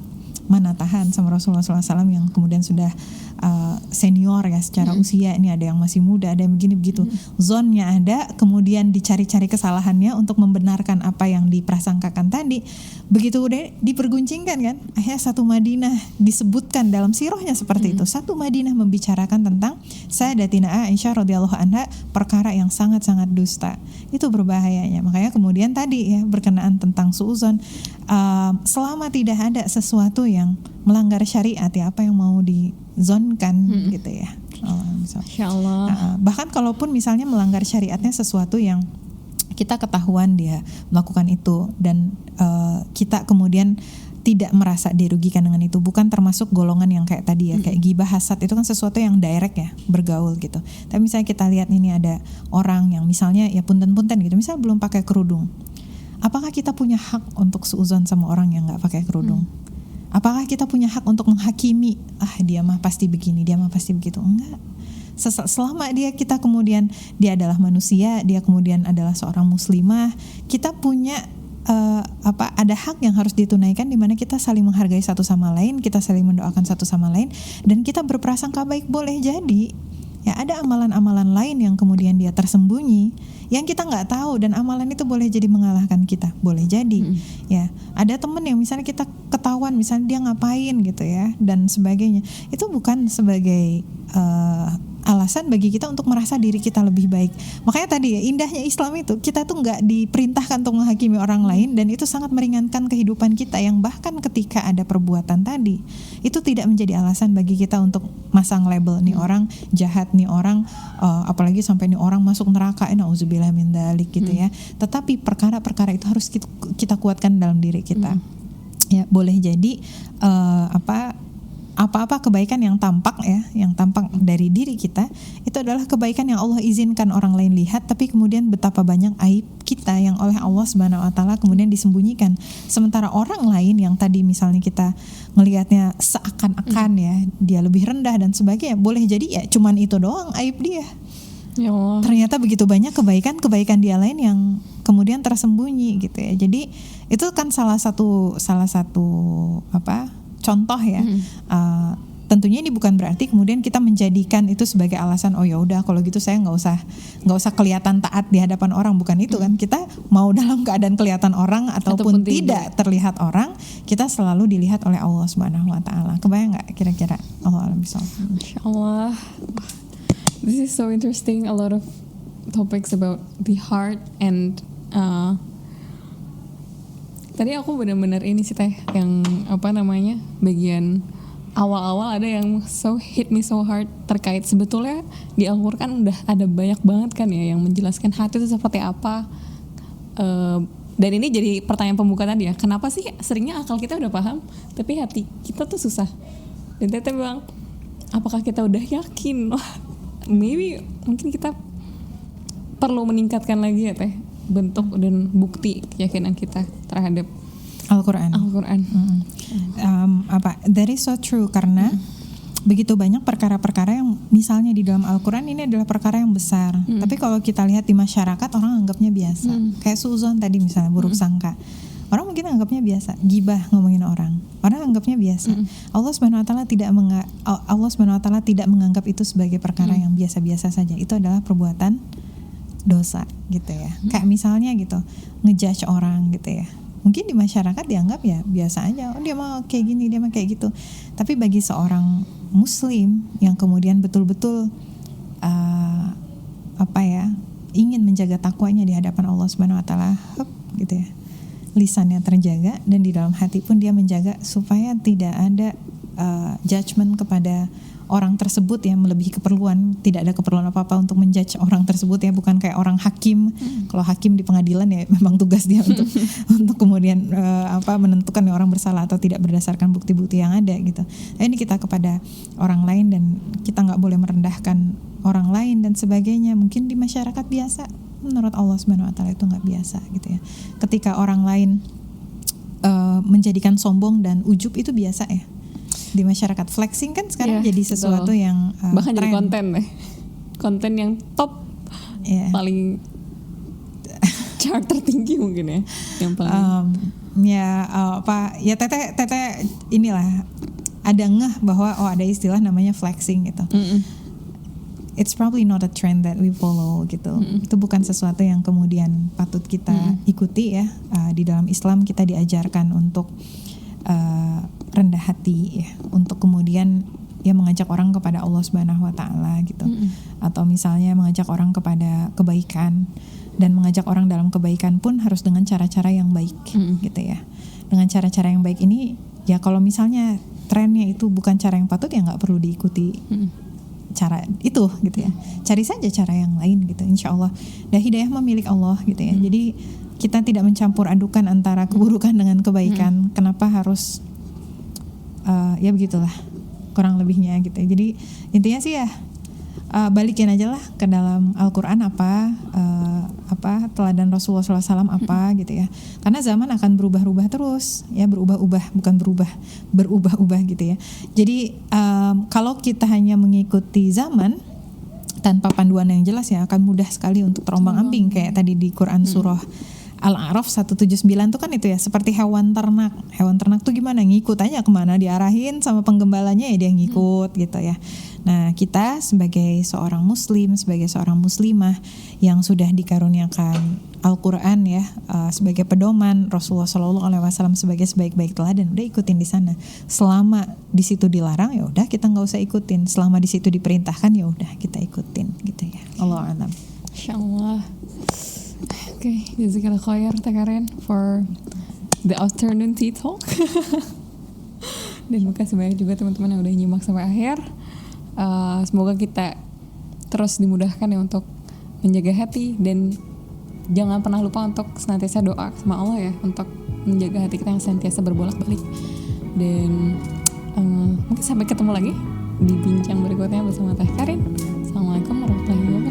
mana tahan sama Rasulullah SAW yang kemudian sudah senior ya secara usia, ini ada yang masih muda, ada yang begini begitu. Zonnya ada, kemudian dicari-cari kesalahannya untuk membenarkan apa yang diprasangkakan tadi. Begitu udah diperguncingkan kan, akhirnya satu Madinah disebutkan dalam sirahnya seperti itu. Satu Madinah membicarakan tentang Sayyidatina Aisyah radhiyallahu anha, perkara yang sangat-sangat dusta. Itu berbahayanya. Makanya kemudian tadi ya berkenaan tentang suuzon, selama tidak ada sesuatu yang melanggar syariat ya, apa yang mau dizonkan gitu ya. Insyaallah. Bahkan kalaupun misalnya melanggar syariatnya sesuatu yang kita ketahuan dia melakukan itu dan kita kemudian tidak merasa dirugikan dengan itu, bukan termasuk golongan yang kayak tadi ya, kayak ghibah, hasad, itu kan sesuatu yang direct ya, bergaul gitu. Tapi misalnya kita lihat ini ada orang yang misalnya ya punten-punten gitu, misalnya belum pakai kerudung. Apakah kita punya hak untuk suuzon sama orang yang nggak pakai kerudung? Apakah kita punya hak untuk menghakimi, dia mah pasti begini, dia mah pasti begitu? Enggak. Selama kita kemudian dia adalah manusia, dia kemudian adalah seorang muslimah, kita punya ada hak yang harus ditunaikan, di mana kita saling menghargai satu sama lain, kita saling mendoakan satu sama lain, dan kita berprasangka baik. Boleh jadi ya ada amalan-amalan lain yang kemudian dia tersembunyi yang kita nggak tahu, dan amalan itu boleh jadi mengalahkan kita, boleh jadi ya. Ada temen yang misalnya kita ketahuan misalnya dia ngapain gitu ya dan sebagainya, itu bukan sebagai alasan bagi kita untuk merasa diri kita lebih baik. Makanya tadi ya, indahnya Islam itu kita tuh nggak diperintahkan untuk menghakimi orang lain, dan itu sangat meringankan kehidupan kita, yang bahkan ketika ada perbuatan tadi itu tidak menjadi alasan bagi kita untuk masang label nih orang jahat, nih orang apalagi sampai nih orang masuk neraka, nauzubillah min dzalik gitu ya. Tetapi perkara-perkara itu harus kita kuatkan dalam diri kita. Ya, boleh jadi apa-apa kebaikan yang tampak ya, yang tampak dari diri kita, itu adalah kebaikan yang Allah izinkan orang lain lihat, tapi kemudian betapa banyak aib kita yang oleh Allah Subhanahu wa taala kemudian disembunyikan. Sementara orang lain yang tadi misalnya kita melihatnya seakan-akan ya dia lebih rendah dan sebagainya, boleh jadi ya cuman itu doang aib dia. Ya Allah. Ternyata begitu banyak kebaikan dia lain yang kemudian tersembunyi gitu ya. Jadi itu kan salah satu contoh ya. Tentunya ini bukan berarti kemudian kita menjadikan itu sebagai alasan, oh ya udah kalau gitu saya nggak usah kelihatan taat di hadapan orang, bukan itu kan. Kita mau dalam keadaan kelihatan orang ataupun tidak terlihat orang, kita selalu dilihat oleh Allah Subhanahu wa taala. Kebayang nggak kira-kira? Allah alam bisawab. Insyaallah. This is so interesting, a lot of topics about the heart and tadi aku benar-benar ini sih teh yang bagian awal-awal ada yang hit me so hard terkait sebetulnya di Al-Quran udah ada banyak banget kan ya yang menjelaskan hati itu seperti apa, dan ini jadi pertanyaan pembuka tadi ya, kenapa sih seringnya akal kita udah paham tapi hati kita tuh susah. Dan Teteh bilang, apakah kita udah yakin? Mungkin kita perlu meningkatkan lagi ya teh bentuk dan bukti keyakinan kita terhadap Al-Quran. That is so true, karena begitu banyak perkara-perkara yang misalnya di dalam Al-Quran ini adalah perkara yang besar, tapi kalau kita lihat di masyarakat orang anggapnya biasa. Kayak suzon tadi misalnya, buruk sangka, orang mungkin anggapnya biasa. Gibah, ngomongin orang anggapnya biasa. Allah Subhanahu Wa Taala tidak menganggap itu sebagai perkara yang biasa-biasa saja. Itu adalah perbuatan dosa gitu ya. Kayak misalnya gitu, ngejudge orang gitu ya, mungkin di masyarakat dianggap ya biasa aja, oh dia mah kayak gini, dia mah kayak gitu. Tapi bagi seorang muslim yang kemudian betul-betul ingin menjaga takwanya di hadapan Allah Subhanahu Wa Taala, gitu ya, lisannya terjaga dan di dalam hati pun dia menjaga supaya tidak ada judgment kepada orang tersebut yang melebihi keperluan. Tidak ada keperluan apa-apa untuk menjudge orang tersebut ya, bukan kayak orang hakim. Kalau hakim di pengadilan ya memang tugas dia untuk untuk kemudian menentukan orang bersalah atau tidak berdasarkan bukti-bukti yang ada gitu. Nah, ini kita kepada orang lain dan kita nggak boleh merendahkan orang lain dan sebagainya. Mungkin di masyarakat biasa, menurut Allah Subhanahu Wa Taala itu nggak biasa gitu ya. Ketika orang lain menjadikan sombong dan ujub itu biasa ya di masyarakat. Flexing kan sekarang jadi sesuatu yang bahkan jadi konten yang top, paling chart tertinggi mungkin ya, yang paling teteh inilah ada ngeh bahwa ada istilah namanya flexing gitu. It's probably not a trend that we follow gitu. Itu bukan sesuatu yang kemudian patut kita ikuti ya. Di dalam Islam kita diajarkan untuk rendah hati ya, untuk kemudian ya mengajak orang kepada Allah Subhanahu Wa Taala gitu, atau misalnya mengajak orang kepada kebaikan, dan mengajak orang dalam kebaikan pun harus dengan cara-cara yang baik gitu ya. Dengan cara-cara yang baik ini ya, kalau misalnya trennya itu bukan cara yang patut ya nggak perlu diikuti cara itu gitu ya. Cari saja cara yang lain gitu, insya Allah. Dan hidayah milik Allah gitu ya. Jadi kita tidak mencampur adukan antara keburukan dengan kebaikan. Kenapa harus ya begitulah kurang lebihnya gitu. Jadi intinya sih ya balikin aja lah ke dalam Al-Quran apa teladan Rasulullah SAW apa gitu ya. Karena zaman akan berubah-ubah terus ya, berubah-ubah gitu ya. Jadi kalau kita hanya mengikuti zaman tanpa panduan yang jelas ya akan mudah sekali untuk terombang-ambing. Kayak tadi di Quran surah Al-A'raf 179 tuh kan itu ya, seperti hewan ternak. Hewan ternak tuh gimana, ngikut aja kemana diarahin sama penggembalanya ya dia ngikut gitu ya. Nah kita sebagai seorang muslim, sebagai seorang muslimah yang sudah dikaruniakan Al-Quran ya sebagai pedoman, Rasulullah SAW sebagai sebaik-baik teladan, udah ikutin di sana. Selama di situ dilarang ya udah kita nggak usah ikutin. Selama di situ diperintahkan ya udah kita ikutin gitu ya. Allah a'lam. Insyaallah. Okay, jazakallah khair Teh Karen for the afternoon tea talk. Dan makasih banyak juga teman-teman yang udah nyimak sampai akhir. Semoga kita terus dimudahkan ya untuk menjaga hati, dan jangan pernah lupa untuk senantiasa doa sama Allah ya untuk menjaga hati kita yang senantiasa berbolak-balik. Dan mungkin sampai ketemu lagi di bincang berikutnya bersama Teh Karen. Assalamualaikum warahmatullahi wabarakatuh.